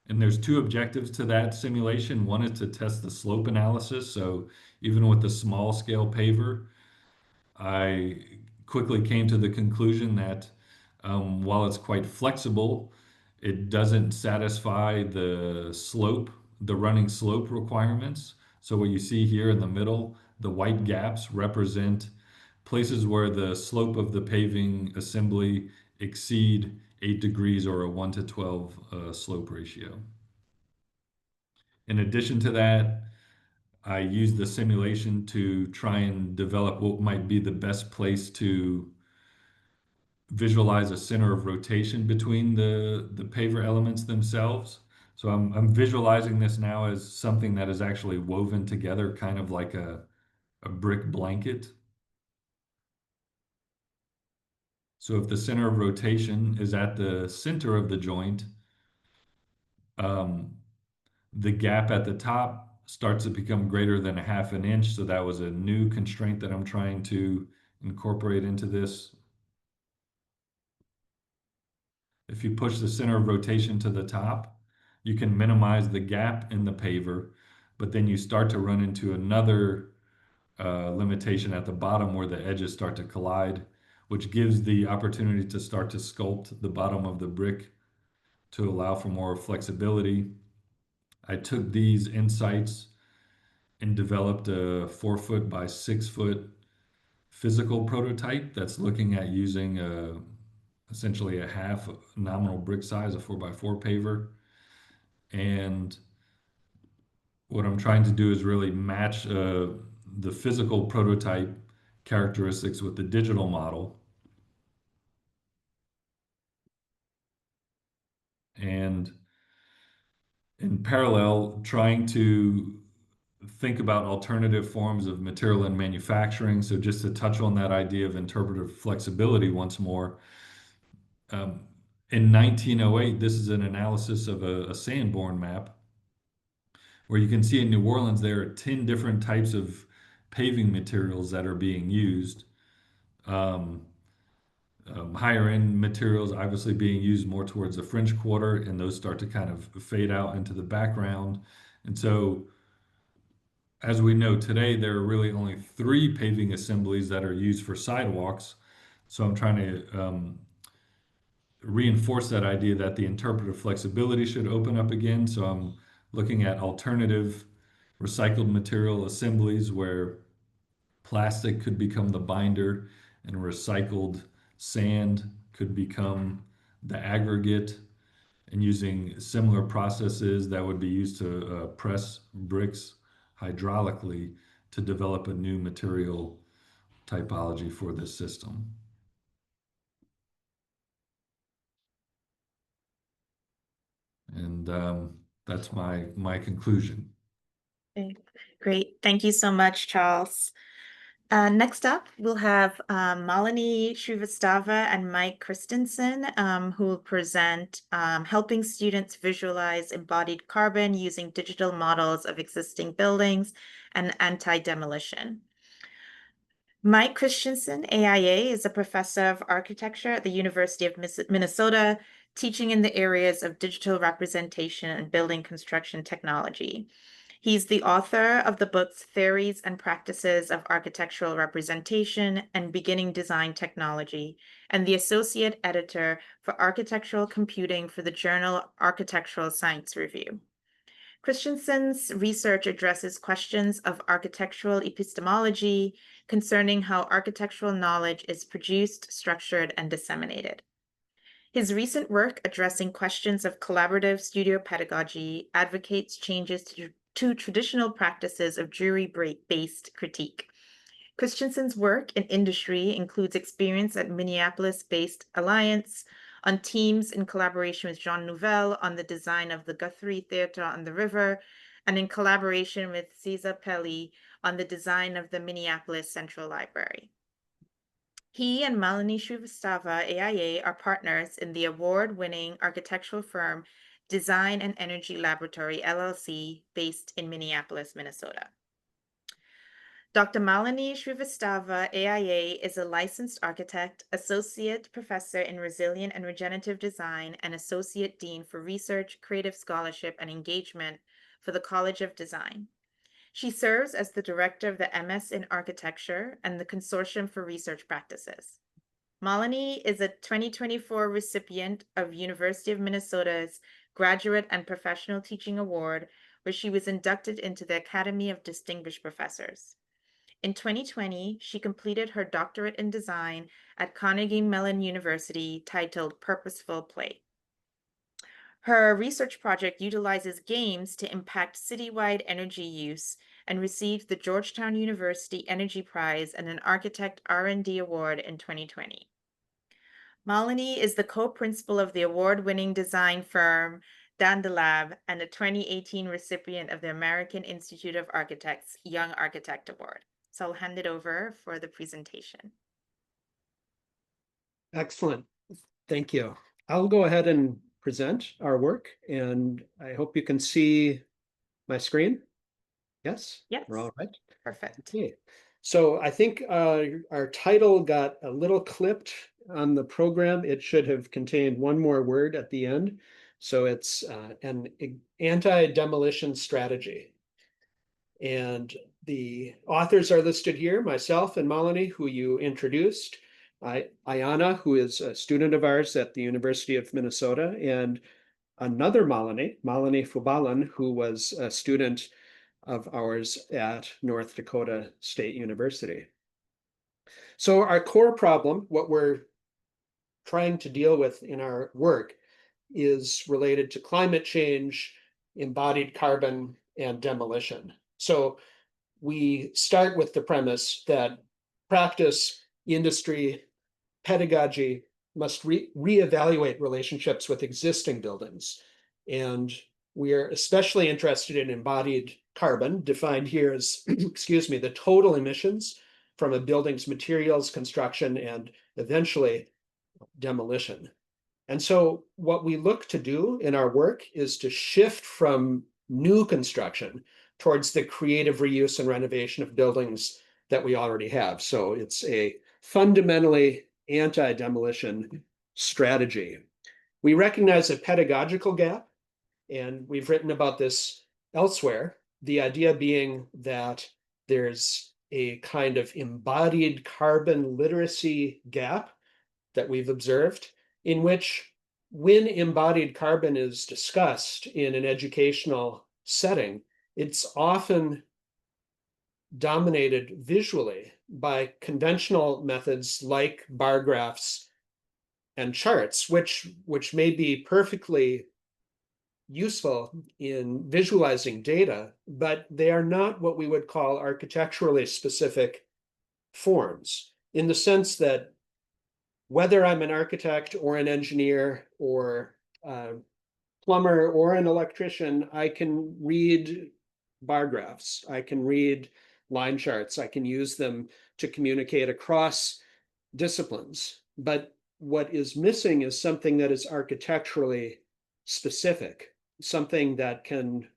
And there's two objectives to that simulation. One is to test the slope analysis. So even with the small scale paver, I quickly came to the conclusion that while it's quite flexible, it doesn't satisfy the slope the running slope requirements. So what you see here in the middle, the white gaps represent places where the slope of the paving assembly exceed 8 degrees or a 1 to 12 slope ratio. In addition to that, I used the simulation to try and develop what might be the best place to visualize a center of rotation between the paver elements themselves. So I'm visualizing this now as something that is actually woven together, kind of like a brick blanket. So if the center of rotation is at the center of the joint, the gap at the top starts to become greater than 1/2 inch. So that was a new constraint that I'm trying to incorporate into this. If you push the center of rotation to the top, you can minimize the gap in the paver, but then you start to run into another limitation at the bottom where the edges start to collide, which gives the opportunity to start to sculpt the bottom of the brick to allow for more flexibility. I took these insights and developed a 4-foot by 6-foot physical prototype that's looking at using essentially a half nominal brick size, a 4x4 paver. And what I'm trying to do is really match the physical prototype characteristics with the digital model. And in parallel, trying to think about alternative forms of material and manufacturing. So just to touch on that idea of interpretive flexibility once more, in 1908, this is an analysis of a Sanborn map where you can see in New Orleans there are 10 different types of paving materials that are being used. Higher end materials obviously being used more towards the French Quarter, and those start to kind of fade out into the background. And so, as we know today, there are really only 3 paving assemblies that are used for sidewalks. So I'm trying to reinforce that idea that the interpretive flexibility should open up again. So I'm looking at alternative recycled material assemblies where plastic could become the binder and recycled sand could become the aggregate, and using similar processes that would be used to press bricks hydraulically to develop a new material typology for this system. And that's my conclusion. Okay, great. Thank you so much, Charles. Next up, we'll have Malini Shrivastava and Mike Christensen, who will present helping students visualize embodied carbon using digital models of existing buildings and anti-demolition. Mike Christensen, AIA, is a professor of architecture at the University of Minnesota, teaching in the areas of digital representation and building construction technology. He's the author of the books Theories and Practices of Architectural Representation and Beginning Design Technology, and the associate editor for architectural computing for the journal Architectural Science Review. Christensen's research addresses questions of architectural epistemology concerning how architectural knowledge is produced, structured, and disseminated. His recent work addressing questions of collaborative studio pedagogy advocates changes to traditional practices of jury-based critique. Christensen's work in industry includes experience at Minneapolis-based Alliance, on teams in collaboration with Jean Nouvel on the design of the Guthrie Theatre on the River, and in collaboration with Cesar Pelli on the design of the Minneapolis Central Library. He and Malini Shrivastava, AIA, are partners in the award-winning architectural firm Design and Energy Laboratory, LLC, based in Minneapolis, Minnesota. Dr. Malini Shrivastava, AIA, is a licensed architect, associate professor in resilient and regenerative design, and associate dean for research, creative scholarship, and engagement for the College of Design. She serves as the director of the MS in Architecture and the Consortium for Research Practices. Malini is a 2024 recipient of University of Minnesota's Graduate and Professional Teaching Award, where she was inducted into the Academy of Distinguished Professors. In 2020, she completed her doctorate in design at Carnegie Mellon University titled Purposeful Play. Her research project utilizes games to impact citywide energy use and received the Georgetown University Energy Prize and an Architect R&D Award in 2020. Malini is the co-principal of the award-winning design firm Dandelab and a 2018 recipient of the American Institute of Architects Young Architect Award. So I'll hand it over for the presentation. Excellent. Thank you. I'll go ahead and present our work, and I hope you can see my screen. Yes? Yes. We're all right. Perfect. Okay. So I think our title got a little clipped on the program. It should have contained one more word at the end. So it's an anti-demolition strategy. And the authors are listed here, myself and Malini, who you introduced, Ayana, who is a student of ours at the University of Minnesota, and another Malini Fubalan, who was a student of ours at North Dakota State University. So our core problem, what we're trying to deal with in our work, is related to climate change, embodied carbon, and demolition. So we start with the premise that practice, industry, pedagogy must reevaluate relationships with existing buildings. And we are especially interested in embodied carbon, defined here as, excuse me, the total emissions from a building's materials, construction, and eventually demolition. And so what we look to do in our work is to shift from new construction towards the creative reuse and renovation of buildings that we already have. So it's a fundamentally anti-demolition strategy. We recognize a pedagogical gap, and we've written about this elsewhere. The idea being that there's a kind of embodied carbon literacy gap that we've observed, in which when embodied carbon is discussed in an educational setting, it's often dominated visually by conventional methods like bar graphs and charts, which may be perfectly useful in visualizing data, but they are not what we would call architecturally specific forms, in the sense that whether I'm an architect or an engineer or a plumber or an electrician, I can read bar graphs, I can read line charts, I can use them to communicate across disciplines. But what is missing is something that is architecturally specific, something that can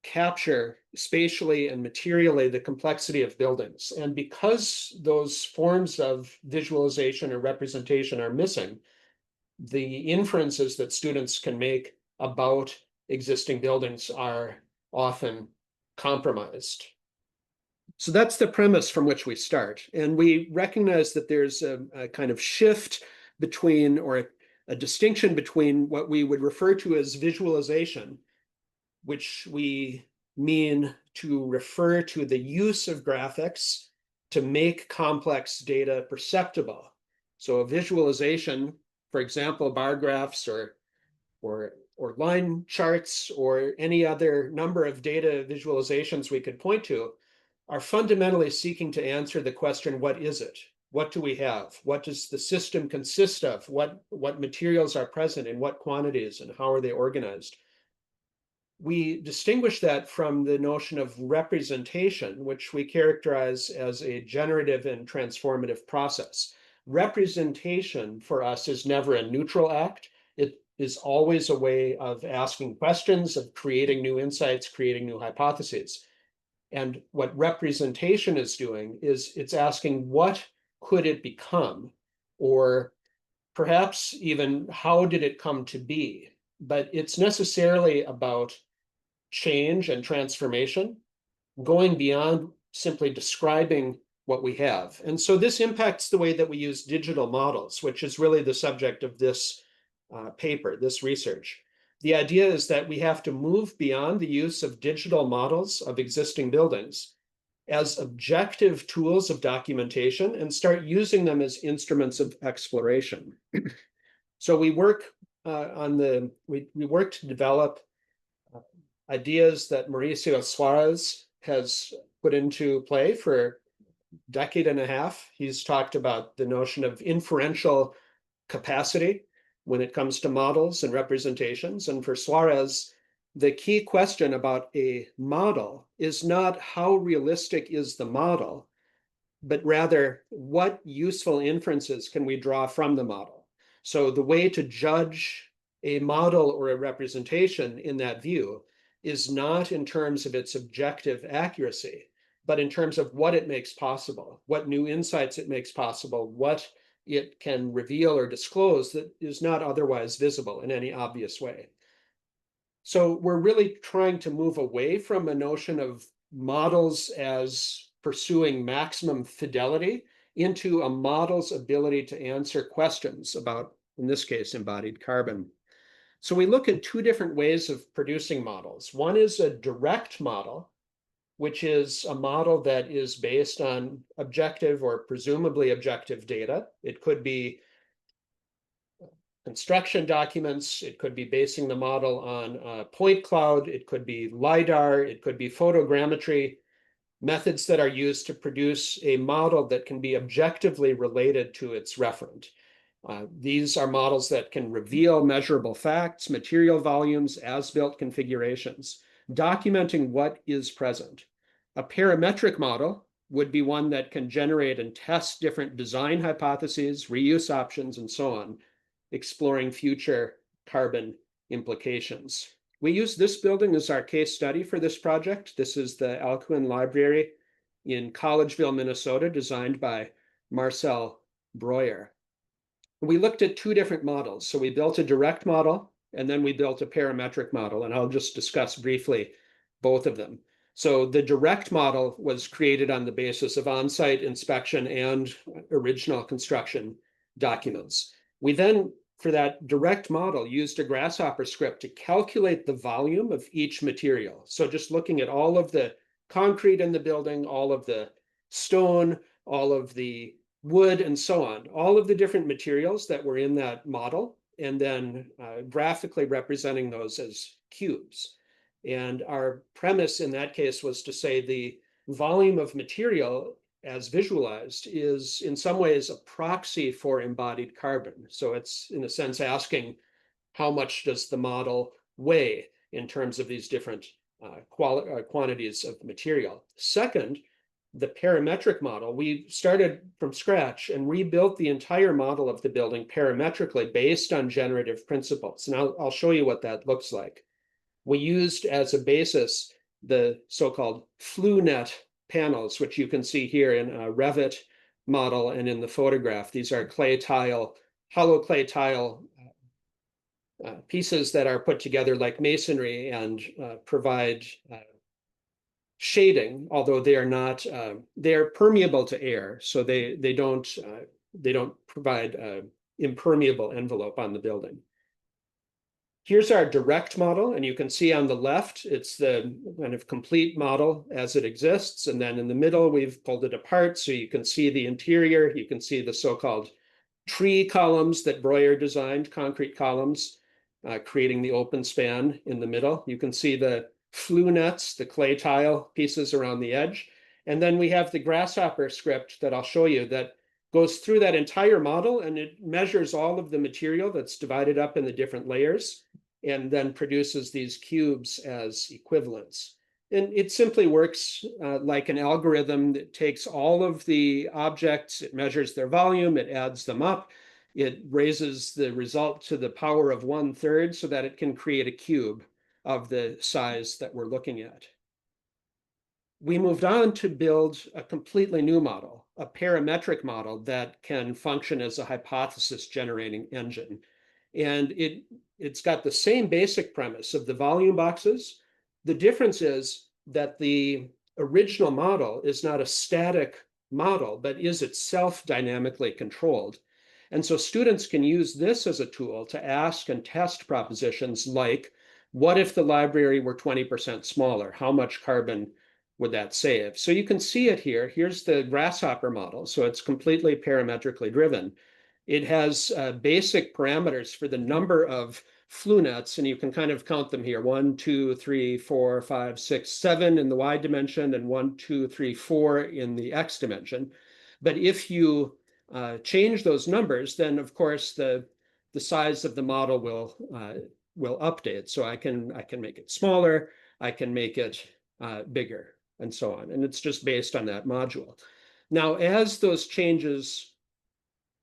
capture spatially and materially the complexity of buildings. And because those forms of visualization or representation are missing, the inferences that students can make about existing buildings are often compromised. So that's the premise from which we start. And we recognize that there's a kind of shift between, or a distinction between what we would refer to as visualization, which we mean to refer to the use of graphics to make complex data perceptible. So a visualization, for example, bar graphs or line charts or any other number of data visualizations we could point to, are fundamentally seeking to answer the question, what is it? What do we have? What does the system consist of? What materials are present in what quantities, and how are they organized? We distinguish that from the notion of representation, which we characterize as a generative and transformative process. Representation for us is never a neutral act. It is always a way of asking questions, of creating new insights, creating new hypotheses. And what representation is doing is it's asking, what could it become? Or perhaps even, how did it come to be? But it's necessarily about change and transformation, going beyond simply describing what we have. And so this impacts the way that we use digital models, which is really the subject of this paper, this research. The idea is that we have to move beyond the use of digital models of existing buildings as objective tools of documentation and start using them as instruments of exploration. So we work we work to develop ideas that Mauricio Suarez has put into play for a decade and a half. He's talked about the notion of inferential capacity when it comes to models and representations. And for Suarez, the key question about a model is not how realistic is the model, but rather what useful inferences can we draw from the model. So the way to judge a model or a representation in that view is not in terms of its objective accuracy, but in terms of what it makes possible, what new insights it makes possible, what it can reveal or disclose that is not otherwise visible in any obvious way. So we're really trying to move away from a notion of models as pursuing maximum fidelity into a model's ability to answer questions about, in this case, embodied carbon. So we look at two different ways of producing models. One is a direct model, which is a model that is based on objective or presumably objective data. It could be construction documents. It could be basing the model on a point cloud. It could be LiDAR. It could be photogrammetry, methods that are used to produce a model that can be objectively related to its referent. These are models that can reveal measurable facts, material volumes, as-built configurations, documenting what is present. A parametric model would be one that can generate and test different design hypotheses, reuse options, and so on, exploring future carbon implications. We use this building as our case study for this project. This is the Alcuin Library in Collegeville, Minnesota, designed by Marcel Breuer. We looked at two different models. So we built a direct model, and then we built a parametric model, and I'll just discuss briefly both of them. So the direct model was created on the basis of on-site inspection and original construction documents. We then, for that direct model, used a Grasshopper script to calculate the volume of each material. So just looking at all of the concrete in the building, all of the stone, all of the wood, and so on, all of the different materials that were in that model, and then graphically representing those as cubes. And our premise in that case was to say the volume of material as visualized is in some ways a proxy for embodied carbon. So it's in a sense asking how much does the model weigh in terms of these different quantities of material. Second, the parametric model, we started from scratch and rebuilt the entire model of the building parametrically based on generative principles. And I'll show you what that looks like. We used as a basis the so-called FluNet panels, which you can see here in a Revit model and in the photograph. These are clay tile, hollow clay tile pieces that are put together like masonry and provide shading, although they are not, they're permeable to air, so they don't provide impermeable envelope on the building. Here's our direct model, and you can see on the left, it's the kind of complete model as it exists, and then in the middle, we've pulled it apart so you can see the interior, you can see the so-called tree columns that Breuer designed, concrete columns, creating the open span in the middle. You can see the FluNets, the clay tile pieces around the edge. And then we have the Grasshopper script that I'll show you that goes through that entire model, and it measures all of the material that's divided up in the different layers and then produces these cubes as equivalents. And it simply works like an algorithm that takes all of the objects, it measures their volume, it adds them up, it raises the result to the power of 1/3 so that it can create a cube of the size that we're looking at. We moved on to build a completely new model, a parametric model that can function as a hypothesis generating engine. And it's got the same basic premise of the volume boxes. The difference is that the original model is not a static model, but is itself dynamically controlled. And so students can use this as a tool to ask and test propositions like, what if the library were 20% smaller? How much carbon would that save? So you can see it here. Here's the grasshopper model. So it's completely parametrically driven. It has basic parameters for the number of flue nets, and you can kind of count them here: 1, 2, 3, 4, 5, 6, 7 in the y dimension, and 1, 2, 3, 4 in the x dimension. But if you change those numbers, then of course the size of the model will update. So I can make it smaller, I can make it bigger, and so on. And it's just based on that module. Now, as those changes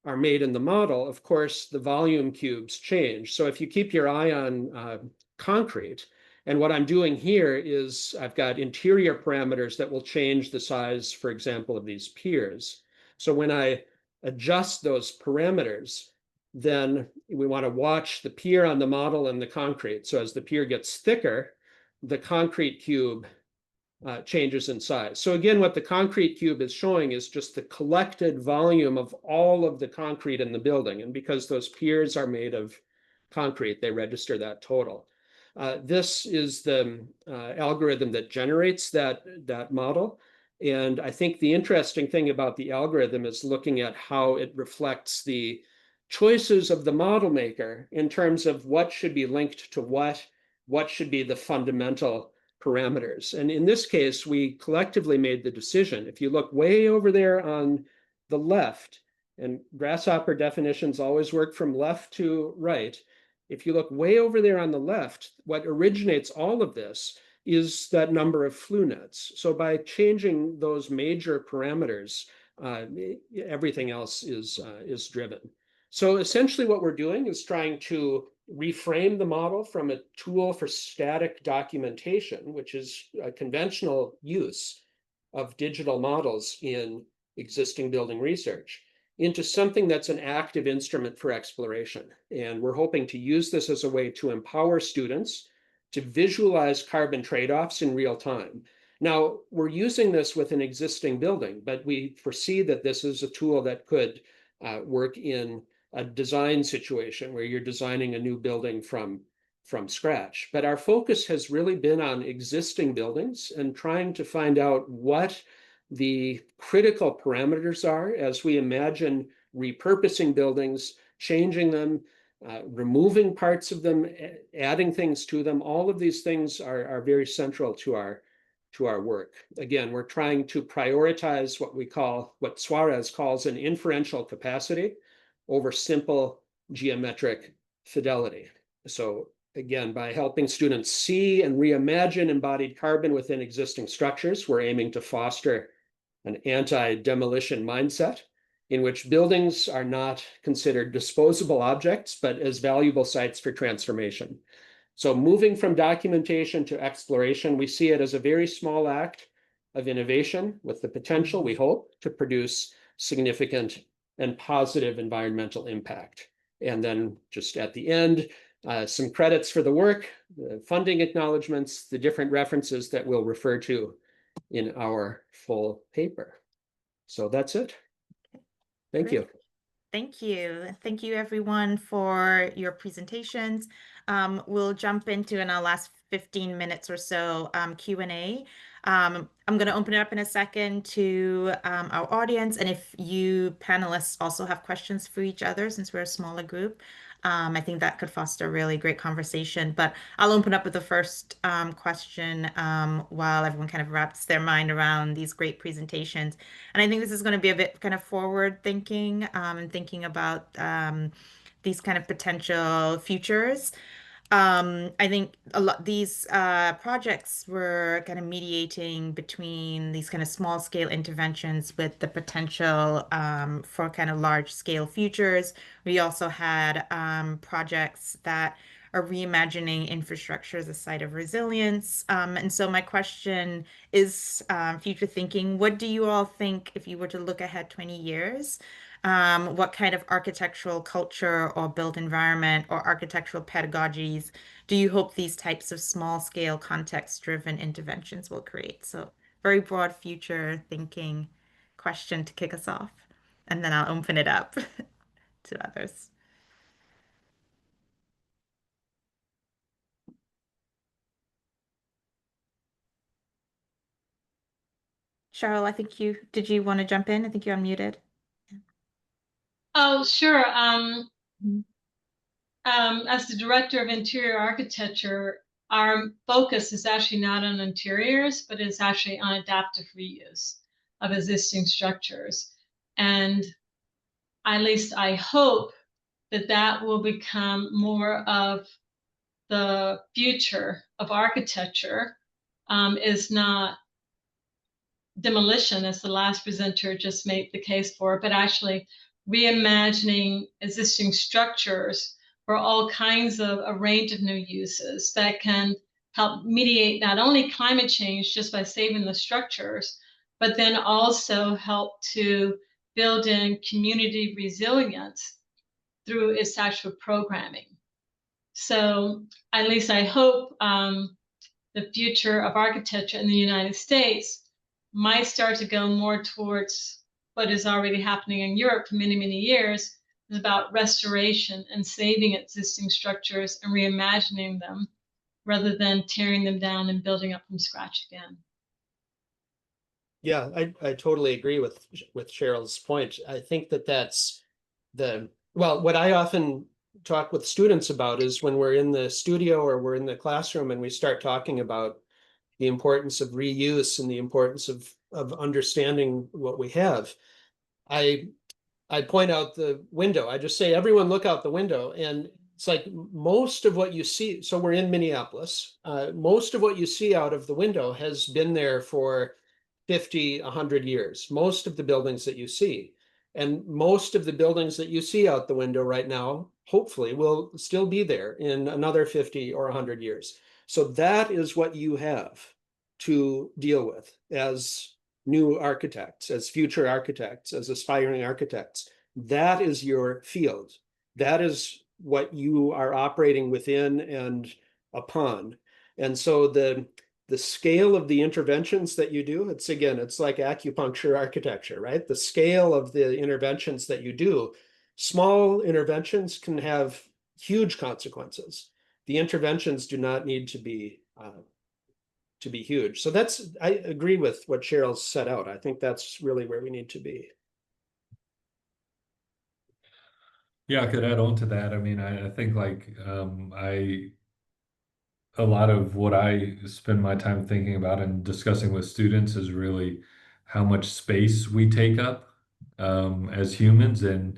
are made in the model, of course, the volume cubes change. So if you keep your eye on concrete, and what I'm doing here is I've got interior parameters that will change the size, for example, of these piers. So when I adjust those parameters, then we want to watch the pier on the model and the concrete. So as the pier gets thicker, the concrete cube changes in size. So again, what the concrete cube is showing is just the collected volume of all of the concrete in the building. And because those piers are made of concrete, they register that total. This is the algorithm that generates that model. And I think the interesting thing about the algorithm is looking at how it reflects the choices of the model maker in terms of what should be linked to what should be the fundamental parameters. And in this case, we collectively made the decision. If you look way over there on the left, and grasshopper definitions always work from left to right. If you look way over there on the left, what originates all of this is that number of flue nets. So by changing those major parameters, everything else is driven. So essentially what we're doing is trying to reframe the model from a tool for static documentation, which is a conventional use of digital models in existing building research, into something that's an active instrument for exploration. And we're hoping to use this as a way to empower students to visualize carbon trade-offs in real time. Now, we're using this with an existing building, but we foresee that this is a tool that could work in a design situation where you're designing a new building from scratch. But our focus has really been on existing buildings and trying to find out what the critical parameters are as we imagine repurposing buildings, changing them, removing parts of them, adding things to them. All of these things are very central to our work. Again, we're trying to prioritize what Suarez calls an inferential capacity over simple geometric fidelity. So again, by helping students see and reimagine embodied carbon within existing structures, we're aiming to foster an anti-demolition mindset in which buildings are not considered disposable objects, but as valuable sites for transformation. So moving from documentation to exploration, we see it as a very small act of innovation with the potential, we hope, to produce significant and positive environmental impact. And then just at the end, some credits for the work, the funding acknowledgements, the different references that we'll refer to in our full paper. So that's it. Thank you. Thank you. Thank you, everyone, for your presentations. We'll jump into, in our last 15 minutes or so, Q&A. I'm going to open it up in a second to our audience. And if you panelists also have questions for each other, since we're a smaller group, I think that could foster a really great conversation. But I'll open up with the first question while everyone kind of wraps their mind around these great presentations. And I think this is going to be a bit kind of forward thinking and thinking about these kind of potential futures. I think a lot these projects were kind of mediating between these kind of small scale interventions with the potential for kind of large scale futures. We also had projects that are reimagining infrastructure as a site of resilience. And so my question is future thinking. What do you all think if you were to look ahead 20 years? What kind of architectural culture or built environment or architectural pedagogies do you hope these types of small scale context driven interventions will create? So very broad future thinking question to kick us off. And then I'll open it up to others. Cheryl, I think did you want to jump in? I think you're unmuted. Oh, sure. Mhm. As the director of interior architecture, our focus is actually not on interiors, but it's actually on adaptive reuse of existing structures. And at least I hope that that will become more of the future of architecture, is not demolition, as the last presenter just made the case for, but actually reimagining existing structures for all kinds of a range of new uses that can help mediate not only climate change just by saving the structures, but then also help to build in community resilience through its actual programming. So at least I hope the future of architecture in the United States might start to go more towards what is already happening in Europe for many, many years, is about restoration and saving existing structures and reimagining them rather than tearing them down and building up from scratch again. Yeah, I totally agree with Cheryl's point. I think that that's well, what I often talk with students about is when we're in the studio or we're in the classroom and we start talking about the importance of reuse and the importance of understanding what we have. I point out the window. I just say, everyone look out the window. And it's like most of what you see, so we're in Minneapolis, most of what you see out of the window has been there for 50, 100 years, most of the buildings that you see. And most of the buildings that you see out the window right now, hopefully, will still be there in another 50 or 100 years. So that is what you have to deal with as new architects, as future architects, as aspiring architects. That is your field. That is what you are operating within and upon. And so the scale of the interventions that you do, it's like acupuncture architecture, right? The scale of the interventions that you do, small interventions can have huge consequences. The interventions do not need to be huge. So I agree with what Cheryl set out. I think that's really where we need to be. Yeah, I could add on to that. I mean, I think like a lot of what I spend my time thinking about and discussing with students is really how much space we take up as humans, and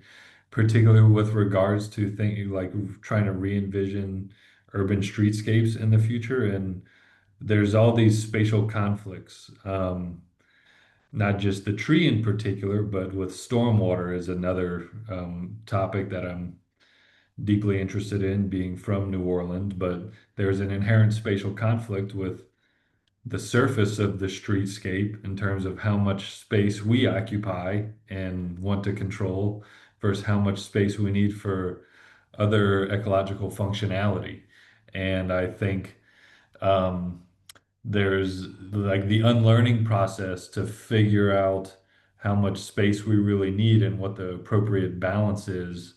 particularly with regards to thinking like trying to re-envision urban streetscapes in the future. And there's all these spatial conflicts, not just the tree in particular, but with stormwater is another topic that I'm deeply interested in, being from New Orleans. But there's an inherent spatial conflict with the surface of the streetscape in terms of how much space we occupy and want to control versus how much space we need for other ecological functionality. And I think um, there's like the unlearning process to figure out how much space we really need and what the appropriate balance is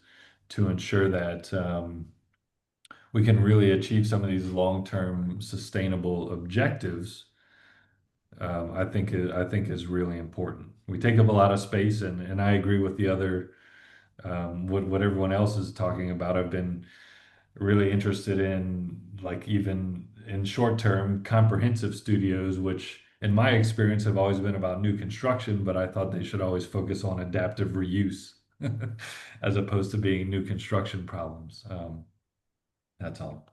to ensure that we can really achieve some of these long-term sustainable objectives. I think is really important. We take up a lot of space, and I agree with the other what everyone else is talking about. I've been really interested in like even in short-term comprehensive studios, which in my experience have always been about new construction, but I thought they should always focus on adaptive reuse as opposed to being new construction problems. That's all.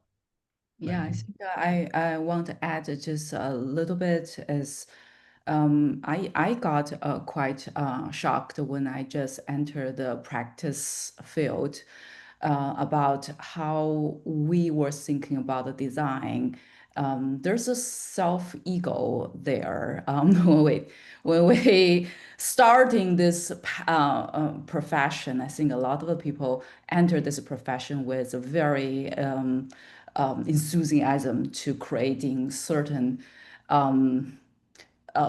Yeah, Thank I you. think I want to add just a little bit as I got quite shocked when I just entered the practice field about how we were thinking about the design. There's a self-ego there when we starting this profession. I think a lot of the people enter this profession with a very enthusiasm to creating certain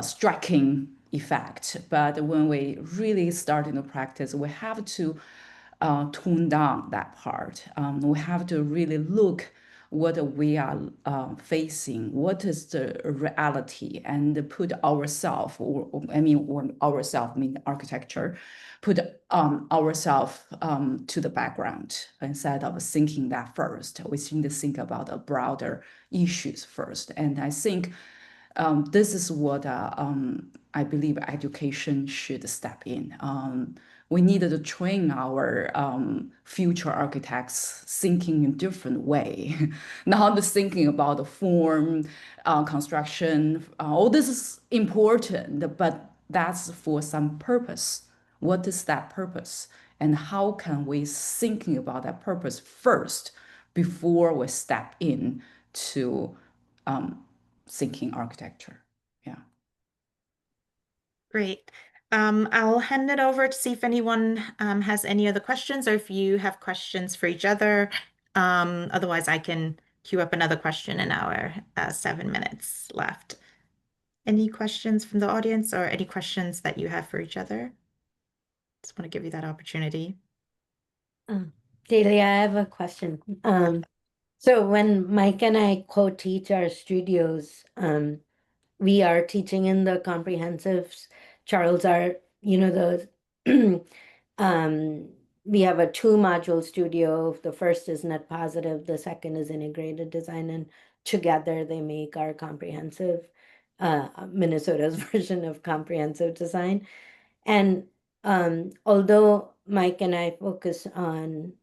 striking effect. But when we really start in the practice, we have to tone down that part. We have to really look what we are facing, what is the reality, and put ourselves, or ourselves, mean architecture, put ourselves to the background instead of thinking that first. We need to think about the broader issues first. And I think this is what I believe education should step in. We needed to train our future architects thinking in a different way, not just thinking about the form, construction. All this is important, but that's for some purpose. What is that purpose? And how can we thinking about that purpose first before we step in to thinking architecture? Yeah. Great. I'll hand it over to see if anyone has any other questions or if you have questions for each other. Otherwise, I can queue up another question in our 7 minutes left. Any questions from the audience or any questions that you have for each other? Just want to give you that opportunity. Delia, I have a question. So when Mike and I co-teach our studios, we are teaching in the comprehensives. Charles are, the we have a 2-module studio. The first is net positive, the second is integrated design, and together they make our comprehensive, Minnesota's version of comprehensive design. And although Mike and I focus on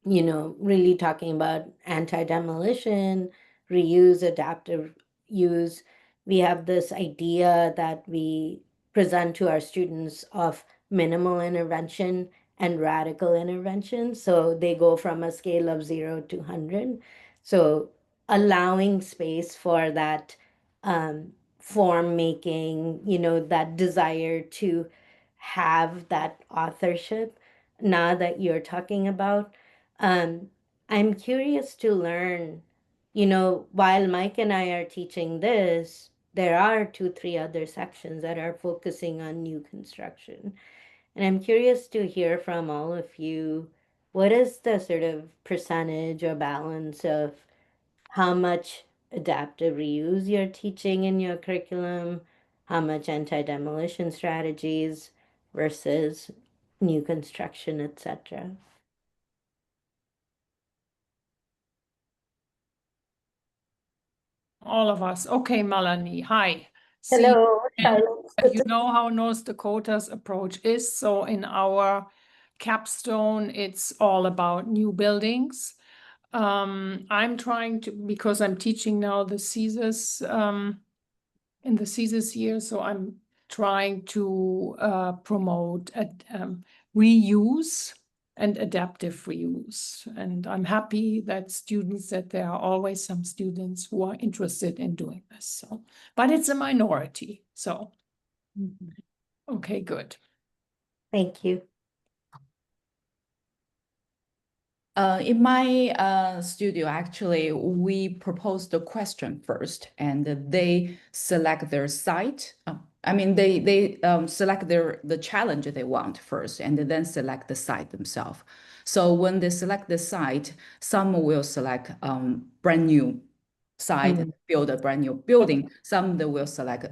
really talking about anti-demolition, reuse, adaptive use, we have this idea that we present to our students of minimal intervention and radical intervention. So they go from a scale of 0 to 100. So allowing space for that form making, that desire to have that authorship now that you're talking about. I'm curious to learn, while Mike and I are teaching this, there are 2, 3 other sections that are focusing on new construction. And I'm curious to hear from all of you, what is the sort of percentage or balance of how much adaptive reuse you're teaching in your curriculum, how much anti-demolition strategies versus new construction, etc. All of us. Okay, Melanie, hi. See, Hello, and Charlotte. you know how North Dakota's approach is. So in our capstone, it's all about new buildings. I'm trying to, because I'm teaching now the CSIS, in the CSIS year, so I'm trying to promote reuse and adaptive reuse. And I'm happy that there are always some students who are interested in doing this. So, but it's a minority. So, okay, good. Thank you. In my studio, actually, we propose the question first, and they select their site. They select the challenge they want first, and then select the site themselves. So when they select the site, some will select brand new site and build a brand new building. Some they will select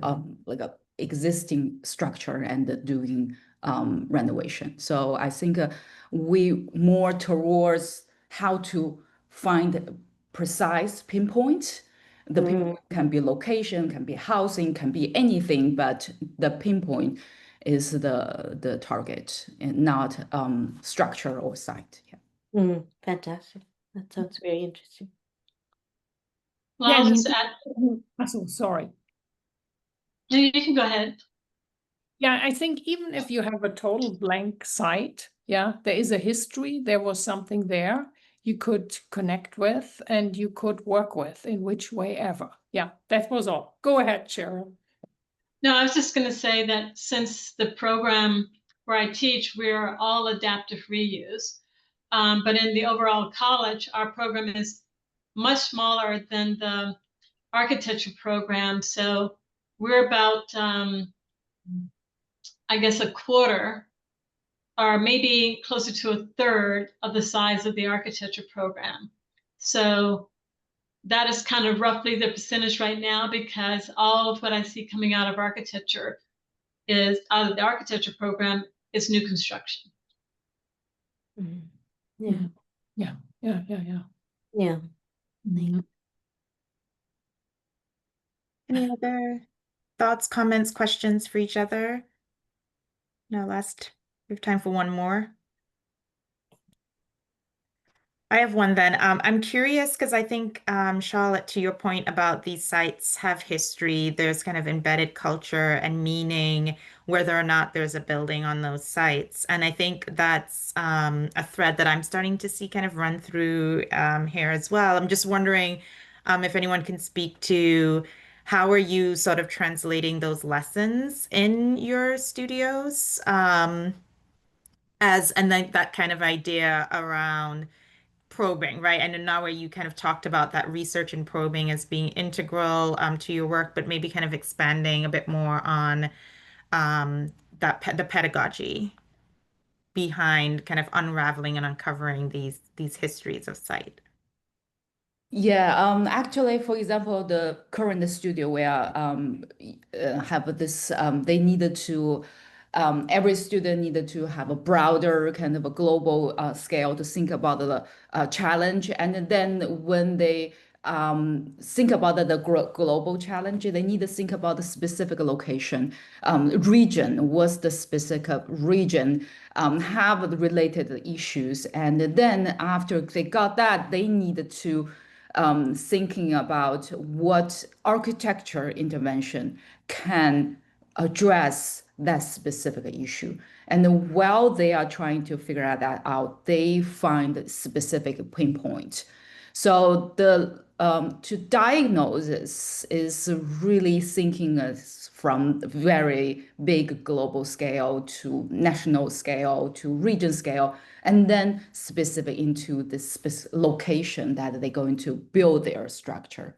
like a existing structure and doing renovation. So I think we more towards how to find precise pinpoint. The pinpoint can be location, can be housing, can be anything, but the pinpoint is the target and not structure or site. Yeah. Fantastic. That sounds very interesting. Well, Yeah, I'll you just add. so sorry. No, you can go ahead. Yeah, I think even if you have a total blank site, yeah, there is a history, there was something there you could connect with and you could work with in which way ever. Yeah, that was all. Go ahead, Cheryl. No, I was just going to say that since the program where I teach, we're all adaptive reuse. But in the overall college, our program is much smaller than the architecture program. So we're about, I guess, a quarter are maybe closer to a third of the size of the architecture program. So that is kind of roughly the percentage right now, because all of what I see coming out of architecture is out of the architecture program is new construction. Mhm. Mhm. Yeah. Yeah. Yeah. Mhm. Any other thoughts, comments, questions for each other? No, we have time for one more. I have one then. I'm curious because I think, Charlotte, to your point about these sites have history, there's kind of embedded culture and meaning, whether or not there's a building on those sites. And I think that's a thread that I'm starting to see kind of run through here as well. I'm just wondering if anyone can speak to how are you sort of translating those lessons in your studios? And then that kind of idea around probing, right? And now where you kind of talked about that research and probing as being integral to your work, but maybe kind of expanding a bit more on the pedagogy behind kind of unraveling and uncovering these histories of sight. Yeah, actually, for example, the current studio where have this, they needed to, every student needed to have a broader kind of a global scale to think about the challenge. And then when they think about the global challenge, they need to think about the specific location, region, what's the specific region, have the related issues. And then after they got that, they needed to thinking about what architecture intervention can address that specific issue. And while they are trying to figure that out, they find specific pinpoint. So the to diagnose this is really thinking from very big global scale to national scale to region scale, and then specific into the location that they're going to build their structure.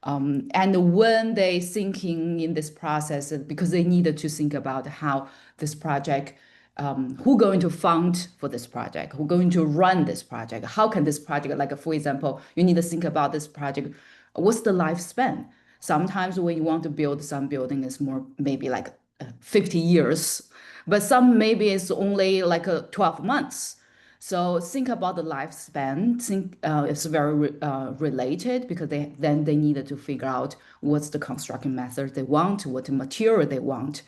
And when they thinking in this process, because they needed to think about how this project, who going to fund for this project, who going to run this project, how can this project, like for example, you need to think about this project, what's the lifespan? Sometimes when you want to build some building is more maybe like 50 years, but some maybe it's only like 12 months. So think about the lifespan. Think it's very related because they needed to figure out what's the construction method they want, what material they want,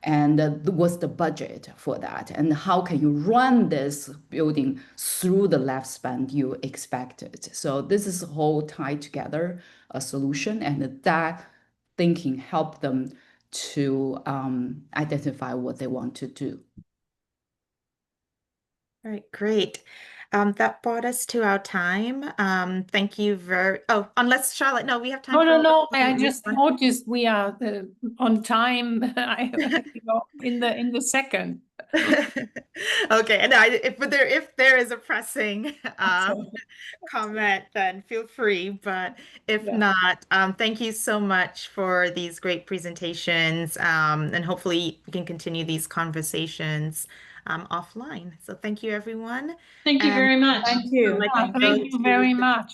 and what's the budget for that, and how can you run this building through the lifespan you expected. So this is a whole tied together a solution, and that thinking helped them to identify what they want to do. All right, great. That brought us to our time. Thank you oh, unless Charlotte, no, we have time for No. I one just more. noticed we are on time. In the second. Okay, and if there is a pressing comment, then feel free. But if Yeah. not, thank you so much for these great presentations. And hopefully we can continue these conversations offline. So thank you, everyone. Thank you And very much. Thank you. I'd like to Thank you go very to much.